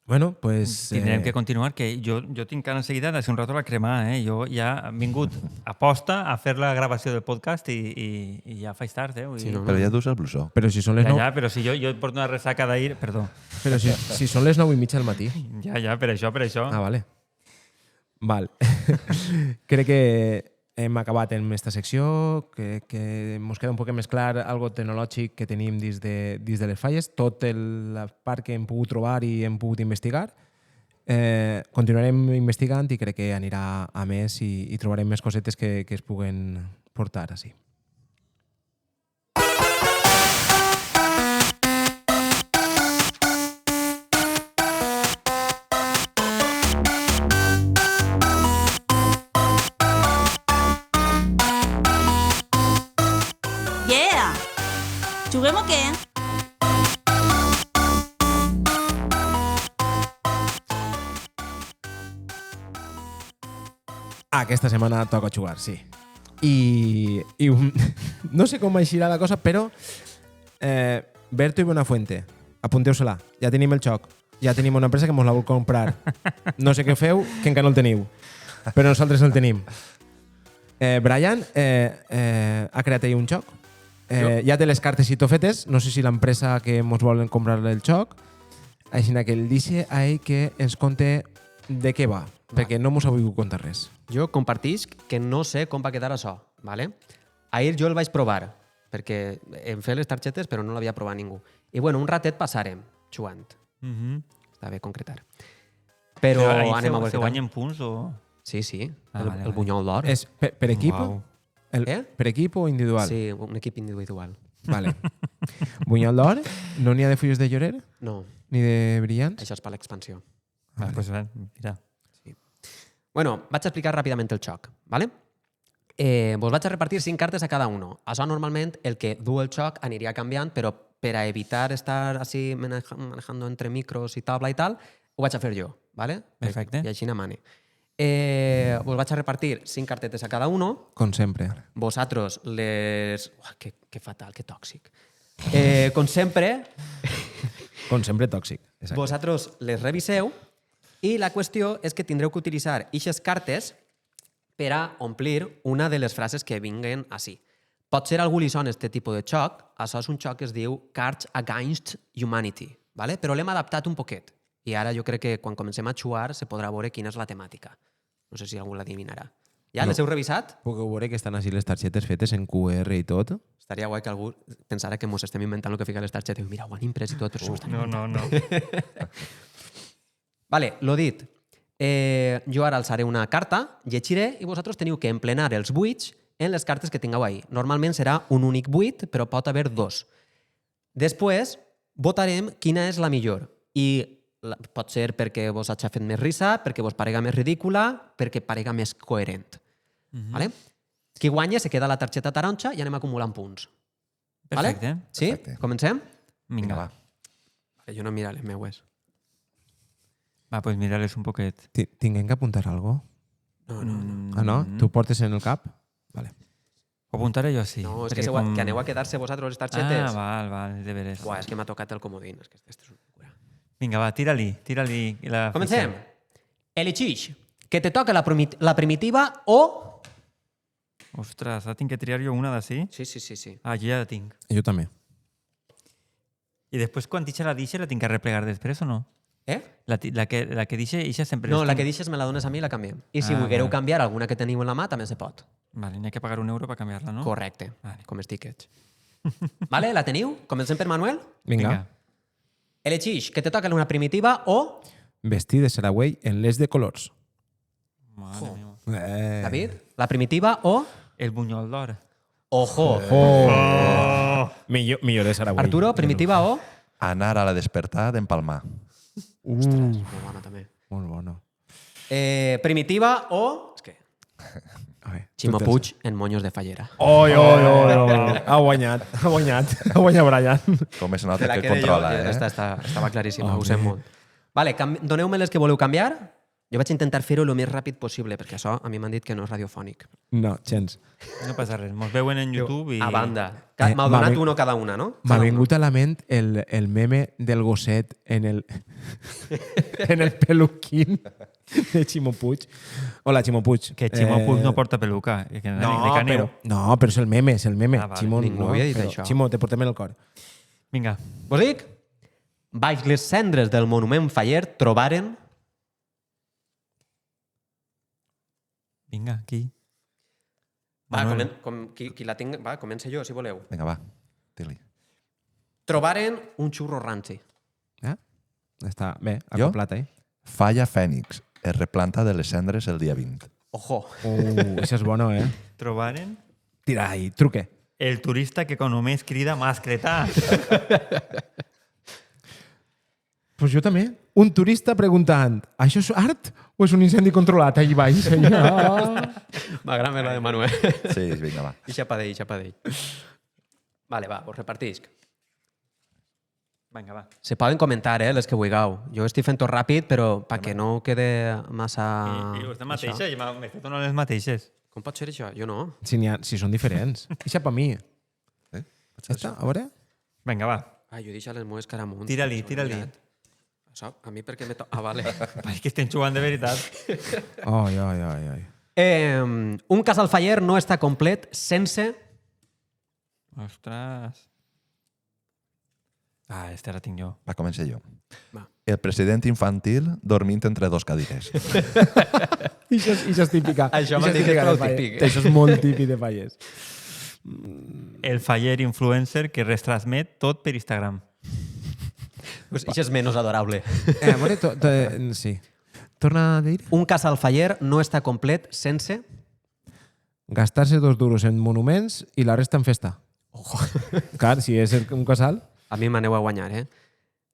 S1: Bueno, pues...
S2: Tindrem que continuar, que jo tinc ganes seguida de ser un rato a la cremar, eh? Jo ja he vingut a posta a fer la gravació del podcast i ja faig tard, eh?
S4: Sí, no,
S3: Però ja dus el blusó.
S1: Però si són les 9...
S2: Ja, però si jo porto una ressaca d'ahir... Perdó.
S1: Però si són les 9:30 del matí.
S2: Ja, per això.
S1: Ah, vale. Val. Crec que hem acabat en aquesta secció, que ens queda un poc més clar algo tecnològic que tenim dins de les falles, tot la part que hem pogut trobar i hem pogut investigar. Continuarem investigant i crec que anirà a més i trobarem més cosetes que es puguen portar així.
S5: Yeah! Juguem o què?
S1: Aquesta setmana toca jugar, sí. I no sé com eixirà la cosa, però Berto i Buenafuente, apunteu-se-la. Ja tenim el xoc. Ja tenim una empresa que mos la vol comprar. No sé què feu, que encara no el teniu. Però nosaltres el tenim. Brian ha creat ahir un xoc. Ja té les cartes i tot fetes. No sé si l'empresa que mos volen comprar el xoc. Així que el dice a ell que ens conte de què va, perquè no mos ha volgut contar res.
S4: Jo compartisc que no sé com va quedar això. ¿Vale? Ahir jo el vaig provar, perquè em feia les targetes però no l'havia provat ningú. I bueno, un ratet passarem jugant. Està bé concretar. Però anem a veure
S2: se guanyen punts o...?
S4: Sí.
S2: Vale.
S4: El bunyol d'or.
S1: És per equip?
S2: Uau.
S1: Per equip o individual?
S4: Sí, un equip individual.
S1: Vale. Bunyol d'or? No n'hi ha de fulles de llorer?
S4: No,
S1: Ni de brillants?
S4: això és per l'expansió.
S2: Vale. Pues mira.
S4: Bueno, vaig a explicar ràpidament el xoc, ¿vale? Vos vaig a repartir 5 cartes a cada uno. Això normalment el que du el xoc aniria canviant, però per a evitar estar así manejando entre micros i tabla i tal, ho vaig a fer jo, ¿vale?
S2: Perfecte.
S4: I així n'amane. Vos vaig a repartir 5 cartetes a cada uno.
S1: Com sempre.
S4: Vosaltres les... Uah, que fatal, que tòxic. Com sempre,
S1: Com sempre, tòxic. Exacte.
S4: vosaltres les reviseu i la qüestió és que tindreu que utilitzar aquestes cartes per a omplir una de les frases que vinguen així. Pot ser algú li sona aquest tipus de xoc. Això és un xoc que es diu Cards Against Humanity, ¿vale? Però l'hem adaptat un poquet. I ara jo crec que quan comencem a jugar se podrà veure quina és la temàtica. No sé si algú l'adivinarà. Ja les heu revisat?
S1: Puc veure que estan així les targetes fetes en QR i tot.
S4: Estaria guai que algú pensara que mos estem inventant el que fica a les targetes. Mira, ho han imprès i tot, però s'ho estan inventant.
S2: No.
S4: Vale, lo dit. Jo ara alçaré una carta, llegiré i vosaltres teniu que emplenar els buits en les cartes que tingueu ahí. Normalment serà un únic buit, però pot haver 2. Després votarem quina és la millor. I pot ser perquè vos hagi fet més risa, perquè vos parega més ridícula, perquè parega més coherent. Vale? Qui guanya se queda la targeta taronja i anem acumulant punts.
S2: Perfecte.
S4: Vale? Sí?
S3: Perfecte.
S4: Comencem?
S2: Vinga,
S3: va.
S4: Vale, jo no mira les meues.
S2: Va, pues mirarles un poquet.
S1: Tinguem que apuntar algo?
S4: No, no, no.
S1: Ah, no? Tu portes en el cap? Vale.
S2: Ho apuntaré jo, sí.
S4: No, és que, que aneu a quedar-se vosaltres les targetes.
S2: Ah, val, de veres.
S4: Buah, és que m'ha tocat el comodín. És que este és una locura.
S2: Vinga, va, tira-li la
S4: Comencem.
S2: ficha.
S4: Elegix que te toca la primitiva o...
S2: Ostres, ara tinc que triar jo una d'ací?
S4: Sí.
S2: Ah, jo ja la tinc.
S1: Jo també.
S2: I després, quan deixa la tinc que replegar després o no? La que deixa, ixa sempre...
S4: No, la que deixes me la dones a mi i la canviem. I si volguereu
S2: vale.
S4: canviar alguna que teniu en la mà, també se pot.
S2: Vale, n'hi ha que pagar €1 per canviar-la, no?
S4: Correcte,
S2: Vale.
S4: com els tickets. Vale, la teniu? Comencem per Manuel?
S1: Vinga.
S4: Elegix que te toca una primitiva o...
S1: Vestir de saragüell en les de colors.
S2: Mare meva.
S4: David? La primitiva o...
S2: El bunyol d'or.
S4: Ojo!
S1: Millor de saragüell.
S4: Arturo, primitiva o...
S3: Anar a la despertar d'empalmar.
S4: Molt bona, també.
S1: Molt bona.
S4: Primitiva o... És que...
S1: A veure.
S4: Ximo
S1: Tu
S4: Puig en Moños de Fallera.
S1: Oi. Ha guanyat Brian.
S3: Com es nota
S4: Te la
S3: que
S4: quede
S3: controla,
S4: jo,
S3: eh?
S4: estava claríssima, ho sé molt. Vale, doneu-me les que voleu canviar. Jo vaig intentar fer-ho el més ràpid possible, perquè això a mi m'han dit que no és radiofònic.
S1: No, gens.
S2: No passa res. Mos veuen en YouTube i...
S4: A banda.
S1: m'ha
S4: M'heu donat
S1: ven-
S4: uno cada una, no?
S1: M'ha
S4: Cada
S1: vingut a la ment el meme del gosset en el peluquín de Ximo Puig. Hola, Ximo Puig.
S2: Que Ximo Puig no porta peluca. Que
S1: No, però és el meme, és el meme.
S2: Ah, vale.
S1: Ximo,
S4: Ningú havia dit això.
S1: Ximo, te portem en el cor.
S2: Vinga.
S4: Vos dic? Baix les cendres del monument Faller trobaren...
S2: Vinga, aquí.
S4: Va,
S2: Manuel.
S4: qui la tinc... Va, comença jo, si voleu.
S3: Vinga, va, Tili.
S4: Trobaren un xurro ranci.
S1: Està bé,
S3: Jo?
S1: acoplat,
S3: Falla Fènix. Es replanta de les cendres el dia 20.
S4: Ojo.
S1: Això és bueno,
S2: Trobaren
S1: Tira ahí, truque.
S2: el turista que només crida mascletà.
S1: Pues jo també. Un turista preguntant, això és art o és un incendi controlat allà baix?
S4: M'agrada més la de Manuel.
S3: Sí, vinga, va.
S4: Ixa pa d'ell. Vale, va, us repartisc.
S2: Vinga, va.
S4: Se poden comentar, les que vulgueu. Jo estic fent tot ràpid, però perquè no quede massa...
S2: I les mateixes,
S4: això.
S2: i m'he fet una les mateixes.
S4: Com pot ser això? Jo no.
S1: Si són diferents. Ixa pa mi.
S3: Eh?
S1: Ja està, a veure.
S2: Vinga, va.
S4: Ah, jo deixo les meves caramunt.
S2: Tira-li.
S4: Això, a mi perquè me to... Ah, vale.
S2: És que estem jugant de veritat.
S1: Ai.
S4: Un casal faller no està complet sense...
S2: Ostres. Esta la tinc jo.
S3: Va, començar jo.
S4: Va.
S3: El president infantil dormint entre dos cadires.
S1: Això és típica.
S4: Això
S1: Ixo
S4: m'han dit que és
S1: típica
S4: prou
S1: de Falles.
S4: típic.
S1: Això és molt típic de Falles.
S2: El faller influencer que retransmet tot per Instagram.
S4: Pues això és menys adorable.
S1: A veure, sí. Torna a dir.
S4: Un casal faller no està complet sense...
S1: Gastar-se 2 duros en monuments i la resta en festa. Ojo. Clar, si és un casal...
S4: A mi m'aneu a guanyar,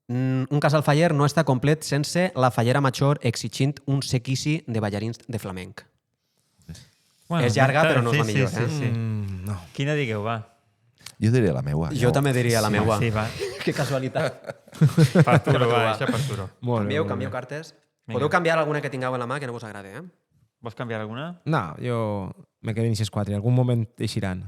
S4: Un casal faller no està complet sense la fallera major exigint un sequici de ballarins de flamenc. És llarga, però no és la millor,
S2: Sí.
S1: No.
S2: Quina digueu, va?
S3: Jo diria la meua.
S4: Jo també diria la meua.
S2: Sí, va.
S4: Que casualitat.
S2: Parturo, va, això parturo.
S1: Molt bé, molt
S4: Canvieu
S1: bé.
S4: cartes.
S2: Vinga.
S4: Podeu canviar alguna que tingueu en la mà que no vos agrade,
S2: Vols canviar alguna?
S1: No, jo me quedo en aquestes 4. En algun moment eixiran.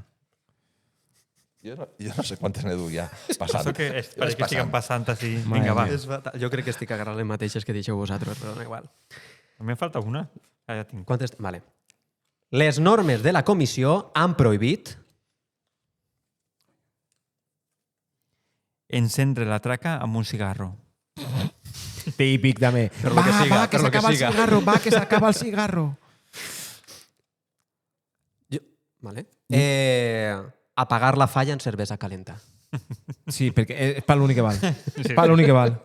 S3: Jo no sé quantes n'he dut ja passant.
S2: Això que espera que estiguen passant així.
S1: Madre
S2: Vinga, va.
S1: mía.
S4: Jo crec que estic agarrant les mateixes que deixeu vosaltres, però no igual.
S2: A mi em falta una. Ja tinc.
S4: Quantes... Vale. Les normes de la comissió han prohibit...
S2: Encendre la traca amb un cigarro.
S1: Típic, també.
S4: Per lo que siga,
S1: que
S4: per lo que
S1: s'acaba el
S4: siga.
S1: cigarro, va, que s'acaba el cigarro.
S4: Vale. Apagar la falla en cervesa calenta.
S1: Sí, perquè és per l'únic que val. És per l'únic que val.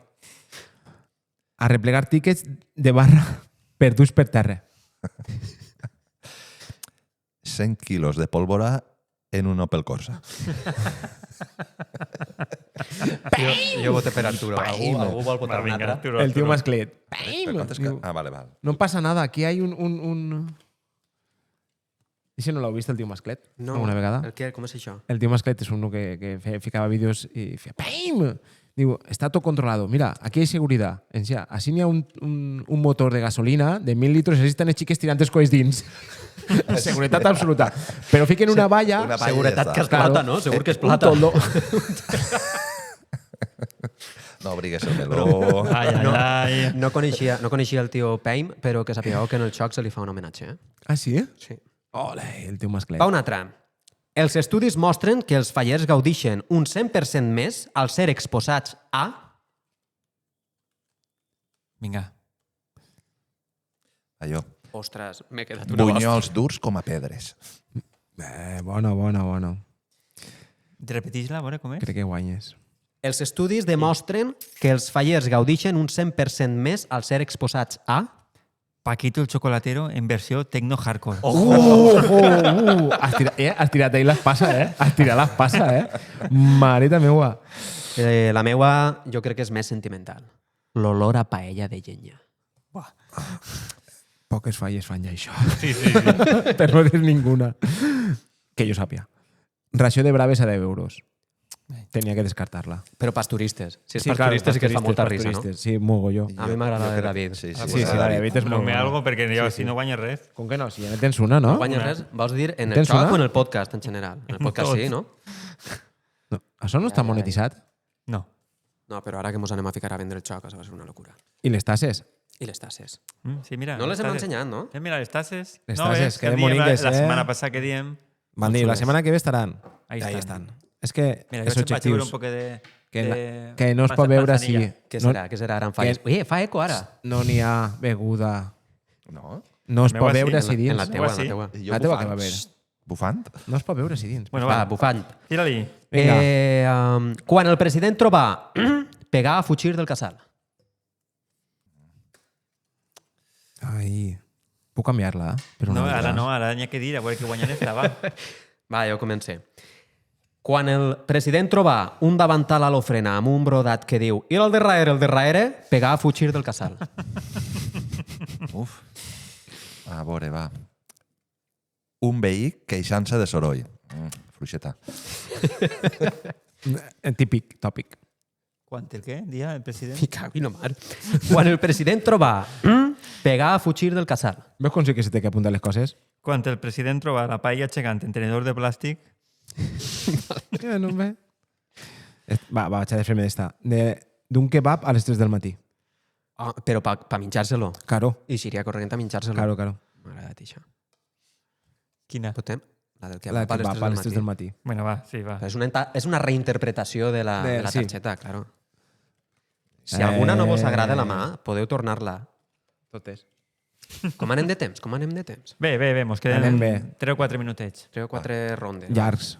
S1: Arreplegar tíquets de barra perduts per terra.
S3: 100 quilos de pólvora en un Opel Corsa.
S4: Jo voto per Arturo. Algú vol votar un altre?
S2: Arturo,
S1: El tio
S2: Arturo.
S1: masclet.
S3: Però quantes que... Ah, vale.
S1: No pasa nada, aquí hay un... Això no l'heu vist, el tio masclet?
S4: No.
S1: Alguna vegada?
S4: Com és això?
S1: El tio masclet és uno que ficava vídeos i feia PAIM! Diu, está todo controlado. Mira, aquí hay seguridad. Encima, así n'hi ha un motor de gasolina de 1.000 litros i així estan els xiques tirant els coets dins. Seguretat absoluta. Però fiquen una valla...
S3: Una valla
S4: Seguretat
S3: ja
S4: que és
S3: està.
S4: plata, no? Segur que és
S1: un
S4: plata.
S1: toldo.
S3: No obrigues el meló.
S2: Ai, ai, ai.
S4: No coneixia el tio Paim, però que sapigueu que en el xoc se li fa un homenatge.
S1: Ah, sí?
S4: Sí.
S1: Ole, el tio masclet.
S4: Va un altre. Els estudis mostren que els fallers gaudixen un 100% més al ser exposats a...
S2: Vinga.
S3: Allò.
S4: Ostres, m'he quedat una
S3: Bunyols durs com a pedres.
S1: Bona.
S2: Repeteix-la, a veure com és.
S1: Crec que guanyes.
S4: Els estudis demostren que els fallers gaudixen un 100% més al ser exposats a...
S2: Paquito el chocolatero en versió tecno-hardcore.
S1: Has tirat ahí l'espasa, Has tirat l'espasa, Mareta meua.
S4: La meua jo crec que és més sentimental. L'olor a paella de llenya.
S1: Poques falles fan ja això.
S2: Sí.
S1: Per no dir ninguna. Que jo sàpia. Ració de braves a 10 euros. Tenia que descartar-la.
S4: Però pas turistes. Si és
S1: Sí,
S4: pas
S1: clar,
S4: turistes sí que fa
S1: turistes,
S4: molta
S1: pas
S4: risa, no?
S1: turistes. Sí, mogolló.
S4: A mi m'agrada la de David.
S3: Sí,
S1: Sí, la de David és molt
S2: Però
S1: bona.
S2: algo, perquè jo,
S1: Sí, sí.
S2: si no guanyes res...
S1: Com que no? Si ja ne tens una, no?
S4: No guanyes res, vols dir en el
S1: Tens
S4: xoc
S1: una?
S4: o en el podcast en general? En el podcast
S2: Tot.
S4: sí, no?
S1: No. Això no està monetitzat?
S2: No.
S4: No, però ara que ens anem a ficar a vendre el xoc, això va ser una locura.
S1: I les tasses?
S4: I les tasses.
S2: Sí, mira.
S4: No les hem
S2: tasses.
S4: ensenyat, no?
S2: Mira, les tasses.
S1: Les
S2: no,
S1: tasses,
S2: ves,
S1: que
S2: diem
S1: boniques,
S2: la
S1: eh?
S2: setmana passada que diem...
S1: Van dir, la setmana que ve estaran.
S2: Ahí
S1: Ahí
S2: estan.
S1: estan. És que
S2: Mira,
S1: els
S2: jo vaig veure
S1: objectius...
S2: un poc de...
S1: Que no es pot veure si...
S4: Què serà? Què serà ara en falles? Ui, fa eco ara.
S1: No n'hi ha beguda.
S3: No?
S1: No es
S2: La
S1: pot
S2: meva sí,
S1: veure
S2: en
S1: si dins.
S4: En la teua, en
S2: sí.
S4: la teua.
S3: Jo
S1: La teva
S3: bufant.
S1: que va haver.
S3: Bufant?
S1: No es pot veure si dins.
S2: Bueno,
S4: Va,
S2: va,
S4: bufant.
S2: tira-li.
S1: Vinga.
S4: Quan el president troba pegar a fugir del casal.
S1: Ai... Puc canviar-la, per una
S2: No,
S1: altra?
S2: ara no, ara n'hi ha que dir, a veure que guanyaré esta, va.
S4: Va, jo comencé. Quan el president troba un davantal a l'ofrena amb un brodat que diu i el darrere, pegar a fugir del casal.
S3: Uf. A veure, va. Un veí queixant-se de soroll. Fluixeta.
S1: Típic, tòpic.
S2: Quan el què? Dia, el president?
S4: I cago i la mar. Quan el president troba pegar a fugir del casal.
S1: Veus com sí que se té que apuntar les coses?
S2: Quan el president troba la paella gegant en tenedor de plàstic,
S1: No em ve. Va, vaig a fer-me d'esta. D'un kebab a les 3 del matí.
S4: Oh, però pa menjar-se-lo.
S1: Caro,
S4: I seria corrent a menjar-se-lo.
S1: caro, caro.
S4: M'ha agradat això.
S2: quina?
S4: Potem? La del
S1: La
S4: kebab
S1: de kebab a les 3 del matí.
S2: Bueno, va, sí, va.
S4: És una reinterpretació de la
S1: Sí.
S4: targeta, claro. Si alguna no vos agrada la mà, podeu tornar-la.
S1: Totes.
S4: Com anem de temps? Com anem de temps?
S2: Bé, mos queden
S1: Anem bé.
S2: 3 o 4 minutets.
S4: 3 o 4 rondes.
S1: Llargs.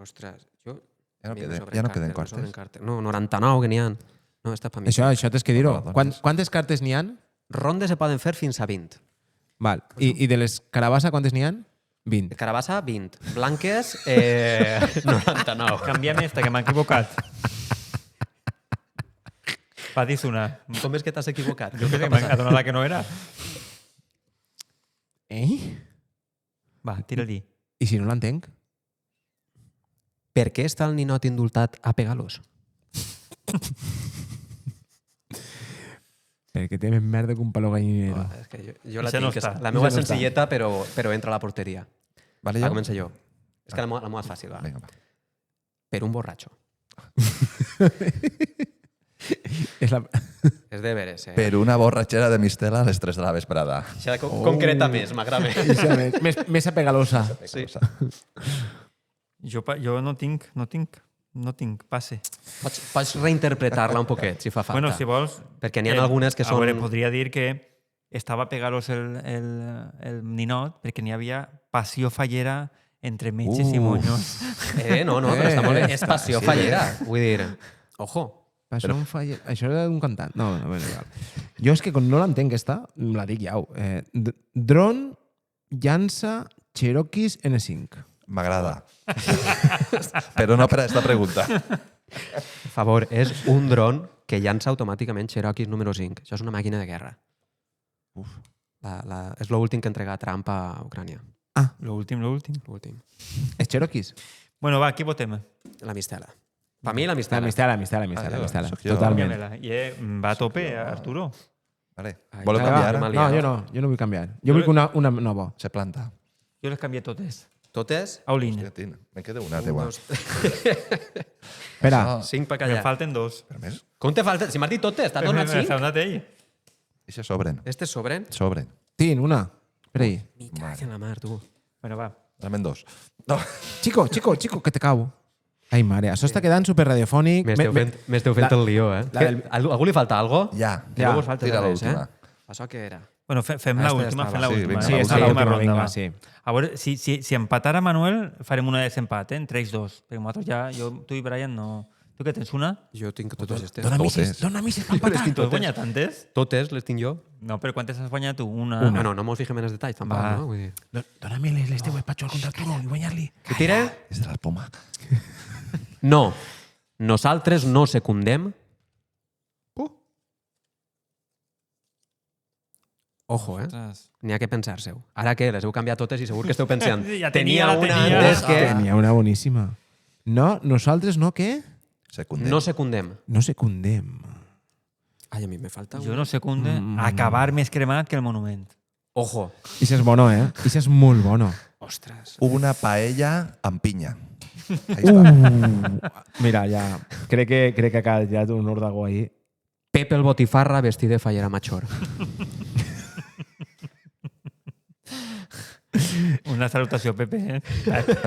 S4: Ostres, jo...
S3: Ja no
S4: miro
S3: queden-
S4: sobre
S3: ja no
S4: cartes,
S3: queden
S4: sobre
S3: quartes.
S4: cartes. No, 99 que n'hi ha. No, està per mi.
S1: Això tens que dir-ho.
S3: Hola, dones.
S1: Quantes cartes n'hi han?
S4: Rondes se poden fer fins a 20.
S1: Val. I de les carabassa quantes n'hi han? 20.
S4: Carabassa, 20. Blanques, 99.
S2: Canviem esta, que m'ha equivocat. Va, dis una.
S4: Com és que t'has equivocat?
S2: Jo crec que m'ha donat la que no era. Va, tira-li.
S1: I si no l'entenc?
S4: Per què està el ninot indultat a pegar-los?
S1: Perquè té més merda que un palo gallinero.
S4: És que jo la
S2: Això no
S4: tinc.
S2: està.
S4: La meva
S1: Això no està.
S4: senzilleta, però entra a la porteria.
S3: Vale,
S4: Va,
S3: jo?
S4: començo jo. És que la meva és fàcil, va.
S3: Vinga, va.
S4: Per un borratxo.
S1: És la...
S4: És de veres, eh?
S3: Per una borratxera de mistela a les 3 de la vesprada.
S4: Això concreta més, m'agrada més.
S1: més apegalosa.
S4: Sí.
S2: Jo no tinc passe.
S4: Pots reinterpretar-la un poquet, si fa falta.
S2: Bueno, si vols...
S4: Perquè n'hi ha algunes que són...
S2: A veure, podria dir que estava pegant-los el ninot perquè n'hi havia passió fallera entre metges i monyos.
S4: No, però està molt bé. És passió
S3: sí,
S4: fallera. Vull dir, ojo.
S1: Això, això era d'un cantant. No, bueno, igual. Jo és que quan no l'entenc aquesta, la dic ja. Dron llança Cherokees N5.
S3: M'agrada. Però no per a aquesta pregunta.
S4: Per favor, és un dron que llança automàticament Cherokee número 5. Això és una màquina de guerra.
S3: Uf.
S4: És l'últim que entrega Trump a Ucrània.
S2: L'últim.
S4: L'últim.
S1: És Cherokees?
S2: Bueno, va, aquí votem.
S4: La mistela. Per mi la
S1: La
S4: mistela.
S1: mistela.
S3: sóc jo.
S1: Totalment.
S2: Canvia-me-la. I va a tope, Arturo.
S3: Vale.
S4: Ai,
S3: Voleu
S4: va,
S3: canviar?
S4: va,
S1: No, jo no vull canviar. Jo vull que una nova.
S3: Se planta.
S2: Jo les canvié totes.
S4: Totes?
S2: Aulín.
S3: Hòstia, tina. Me'n queda una, teua.
S1: Espera,
S4: 5 per
S2: Me
S4: callar.
S2: falten 2.
S3: Per més?
S4: Com te falta? Si m'has dit totes, t'ha donat 5?
S2: S'ha donat ell.
S3: I se sobren.
S4: Estes sobren?
S3: Sobren.
S1: tin, una. Espera ahí.
S4: Mi caga en la mar, tu.
S2: Bueno, va.
S3: Dame 2. No.
S1: Chico, que te cago. Ai, mare, això està quedant super radiofònic.
S4: M'esteu fent el lío, eh?
S1: la del-
S4: Algú li falta algo?
S3: Ja.
S1: Ja.
S4: No vos falta
S3: Tira
S4: res,
S3: l'última.
S4: Això què era?
S2: Bueno, fem
S4: Ah,
S2: l'última,
S4: esta
S2: fem
S4: ja
S3: estava.
S2: l'última.
S3: Sí,
S1: Sí,
S3: vinga,
S1: és la
S2: última
S1: última,
S2: ronda,
S1: vinga,
S2: va.
S1: sí.
S2: A veure, si empatara Manuel, farem una de desempat, entre ells dos. Perquè nosaltres ja, tu i Brian no... Tu què tens, una?
S4: Jo tinc totes aquestes.
S1: Dóna-me sis per empatar.
S2: Tu has guanyat tantes?
S4: Totes les tinc jo.
S2: No, però quantes has guanyat tu? Una.
S4: Bueno, no mos fixem en els detalls, tampoc,
S2: Va.
S4: no? Vull dir...
S1: Dóna-me les teues per jugar contra Arturo i guanyar-li.
S4: Qui tira?
S3: És de l'espuma.
S4: No. Nosaltres no secundem Ojo,
S2: Ostres.
S4: N'hi ha que pensar-se-ho. Ara que les heu canviat totes i segur que esteu pensant
S2: Sí, ja
S4: tenia
S2: la
S4: una
S2: tenia.
S4: antes que...
S1: Tenia una boníssima. No, nosaltres no, què?
S3: Secundem.
S4: No secundem.
S1: No secundem.
S4: Ai, a mi me falta
S2: Jo no secunde acabar més cremat que el monument.
S4: Ojo.
S1: Això és bono, eh? Això és molt bono.
S4: Ostres.
S3: Una paella amb pinya. Ahí està.
S1: Mira, ja... Crec que ha quedat un ordagó ahí.
S4: Pepe el botifarra vestit de fallera major.
S2: Una salutació, Pepe.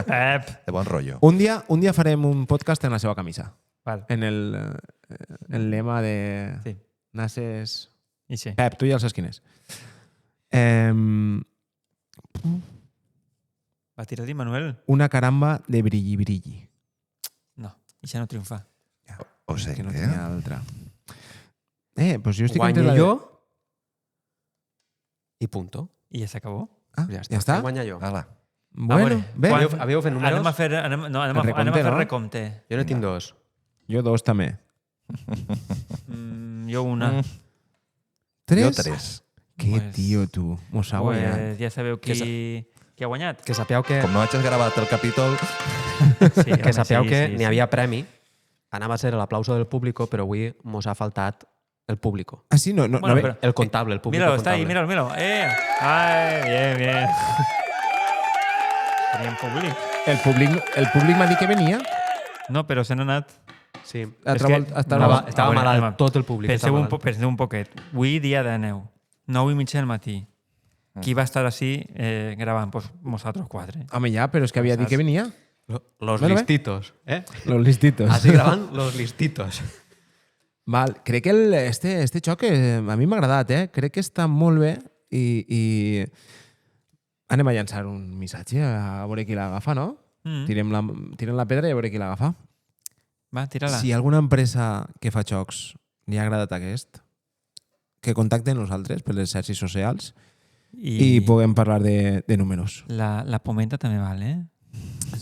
S2: Pep.
S3: De bon rotllo.
S1: Un dia farem un podcast en la seva camisa.
S2: Val.
S1: En el lema de...
S2: Sí.
S1: Nases...
S2: I sí.
S1: Pep, tu ja el saps quin és.
S2: Va tirar-li, Manuel?
S1: Una caramba de brilli.
S2: No, això no triomfa.
S3: O sigui
S1: Que no
S3: que...
S1: tenia altra. Pues jo estic
S4: Guanya
S1: entre la...
S4: jo i punto.
S2: I ja s'acabó?
S1: Ah,
S4: Ja
S1: ja està?
S4: Guanya jo.
S3: Ala.
S1: Bueno, bé.
S4: Havíeu fet números?
S2: Anem a fer,
S1: recompte,
S2: fer
S1: no?
S2: recompte.
S4: Jo ne tinc dos.
S1: Jo 2 també.
S2: Jo una.
S1: 3?
S3: Jo 3.
S1: Que
S2: Pues-
S1: tio, tu. Mos ha guanyat.
S2: Pues ja sabeu qui ha guanyat.
S4: Que sapeu que,
S3: Com no hagis gravat el capítol,
S2: Sí,
S4: que,
S2: home,
S4: sapeu
S2: sí,
S4: que
S2: sí,
S4: n'hi havia premi. Anava a ser l'aplauso del público, però avui mos ha faltat el público.
S1: Ah, sí? No,
S2: Bueno,
S1: no,
S2: però-
S4: El contable, el público
S2: Míralo, está ahí,
S4: contable.
S2: míralo. Ay, bien, bien. Teníem públic.
S1: el públic m'ha dit que venia.
S2: No, però se n'ha anat.
S4: Sí.
S1: L'altra volta estava-
S4: Estava malalt tot el públic.
S2: Penseu
S4: estava malalt.
S2: penseu un poquet. Avui dia de neu. 9:30 del matí. Qui va estar així gravant? Pues nosaltres 4.
S1: Home, ja, però és que havia dit que venia.
S4: Los
S1: Bueno, bé.
S4: listitos.
S1: Los listitos.
S4: Así graban los listitos.
S1: Val, crec que este xoc a mi m'ha agradat, eh? Crec que està molt bé i anem a llançar un missatge a veure qui l'agafa, no? Tirem la pedra i a veure qui l'agafa.
S2: Va, tira-la.
S1: Si alguna empresa que fa xocs li ha agradat aquest, que contacten nosaltres per les xarxes socials i puguem parlar de números.
S2: La pometa també val, eh?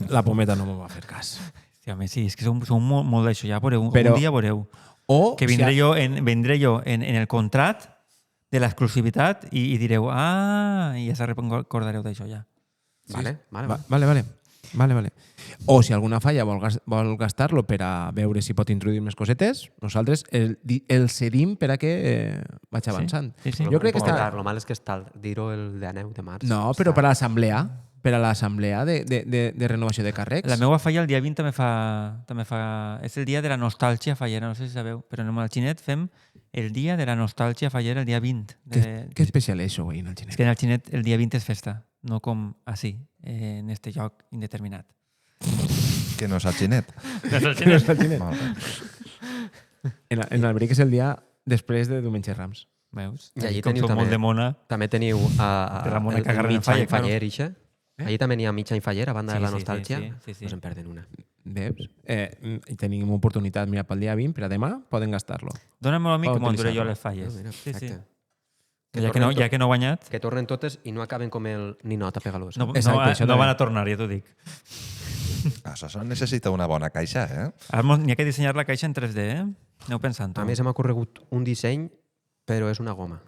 S1: La pometa no m'ho va fer cas.
S2: Sí, home, sí, és que som molt d'això. Ja veureu,
S1: Però-
S2: un dia veureu.
S1: O
S2: Que vendré jo en el contrat de l'exclusivitat i direu, i ja se recordareu d'això ja.
S4: Vale.
S1: Vale. O si alguna falla vol gastar-lo per a veure si pot introduir més cosetes, nosaltres el cedim per a que vaig avançant.
S2: Sí.
S1: Jo crec que està...
S4: Lo mal és que està dir-ho el de 9 de març.
S1: No, però per a l'assemblea de renovació de càrrecs.
S2: La meva falla el dia 20 també fa... És el dia de la nostàlgia fallera, no sé si sabeu, però en el Xinet fem el dia de la nostàlgia fallera el dia 20.
S1: Que especial és això, güey, en el
S2: És
S1: Xinet?
S2: que en el Xinet el dia 20 és festa, no com així, en este lloc indeterminat.
S3: que no és el xinet.
S2: No és el Xinet.
S1: El Xinet.
S3: Molt bé.
S1: En el Bric és el dia després de Diumenge Rams.
S2: Veus?
S4: I allí
S2: com
S4: teniu
S2: som molt
S4: també-
S2: de mona.
S4: També teniu
S2: De la mona que agarren en
S4: mitjà
S2: falla,
S4: i faller, ixe. Allí també n'hi ha mitjà i faller, a banda
S2: Sí,
S4: de la
S2: sí,
S4: nostàlgia.
S2: sí.
S4: Pues en perden una.
S1: Veus? I tenim oportunitat, mira, pel dia 20, per a demà, poden gastar-lo.
S2: Dóna'm a mi
S1: Va
S2: que m'ho enduré jo
S1: utilitzar-lo.
S2: les falles.
S4: Mira,
S2: Sí, sí.
S4: perfecte.
S2: Ja que no he guanyat,
S4: Que tornen totes i no acaben com el ninot a pegalós.
S2: no
S1: Exacte, això
S2: no
S1: també.
S2: van a tornar, ja t'ho dic.
S3: Això necessita una bona caixa, eh?
S2: Ara n'hi ha que dissenyar la caixa en 3D, eh? Aneu pensant-ho.
S4: A mi se m'ha corregut un disseny, però és una goma.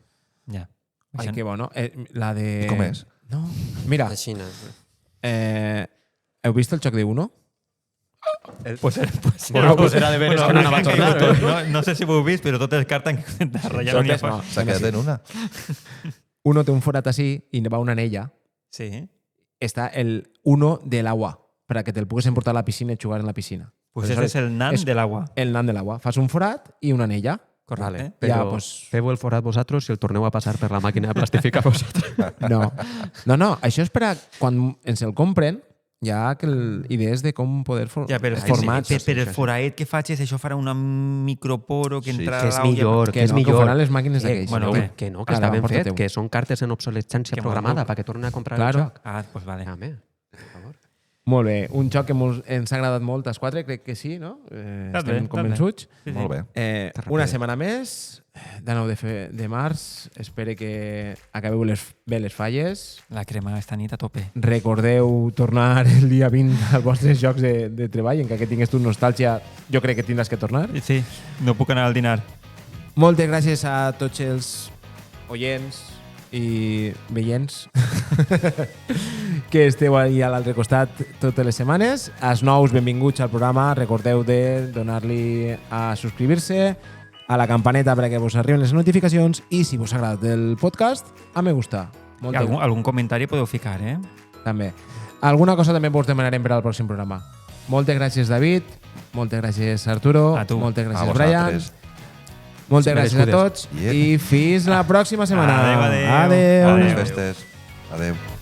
S2: Ja.
S1: Ai,
S2: Això-
S1: que bo, la de...
S3: I com és?
S1: No. Mira,
S4: La Xina.
S1: heu vist el xoc de Uno?
S2: Pues
S4: Pues era de veres que no anava a tornar.
S2: No sé si ho heu vist, però totes les cartes que de ratllar no n'hi ha
S1: Totes no.
S2: pas.
S3: S'ha quedat en una.
S1: Uno té un forat així i va una anella.
S2: Sí.
S1: Està el Uno de l'agua, per a que te'l pugues emportar a la piscina i jugar en la piscina.
S2: Pues ese és el nan
S1: és
S2: de l'agua.
S1: El nan de l'agua. Fas un forat i una anella.
S2: Correcte.
S4: Vale.
S1: Ja,
S4: Però
S1: pues-
S4: feu el forat vosaltres si el torneu a passar per la màquina de plastificar vosaltres.
S1: No, això és per a quan ens el compren, ja que idees de com poder
S2: Ja, però
S1: els formats.
S2: per el foraet que facis, això farà una microporo que
S3: Sí.
S2: entrarà
S4: Que és
S2: l'aulla.
S4: millor, que és
S1: no,
S4: millor.
S1: que faran les màquines d'aquells.
S2: bueno,
S4: que,
S2: bé.
S4: que no, que
S1: Ara,
S4: està ben
S1: porta-teu.
S4: fet, que són cartes en obsolescència
S2: Que
S4: programada
S2: molt
S4: perquè tornen a comprar
S1: Claro.
S4: el joc.
S2: Ah, pues vale.
S4: Home, per favor.
S1: Molt bé, un xoc que ens ha agradat molt als quatre, crec que sí, no? Estem convençuts.
S2: Sí, sí.
S3: Molt bé.
S1: Una setmana més, de 9 de març. Espero que acabeu bé les falles.
S2: La crema esta nit a tope.
S1: Recordeu tornar el dia 20 als vostres jocs de treball, encara que tingues tu nostàlgia, jo crec que tindràs que tornar.
S2: Sí, no puc anar al dinar.
S1: Moltes gràcies a tots els oients, i veients que esteu ahí a l'altre costat totes les setmanes. Els nous, benvinguts al programa. Recordeu de donar-li a subscriure-se, a la campaneta perquè vos arriben les notificacions i si vos ha agradat el podcast, a me gusta.
S2: I algun comentari podeu ficar,
S1: També. Alguna cosa també vos demanarem per al pròxim programa. Moltes gràcies, David. Moltes gràcies, Arturo.
S2: A tu.
S1: Moltes
S3: A
S1: gràcies, Brian.
S3: vosaltres.
S1: Moltes gràcies a tots
S3: Yeah.
S1: i fins la pròxima setmana.
S2: Adéu, adéu.
S1: Adéu.
S3: Bones
S2: Adéu.
S3: festes. Adéu.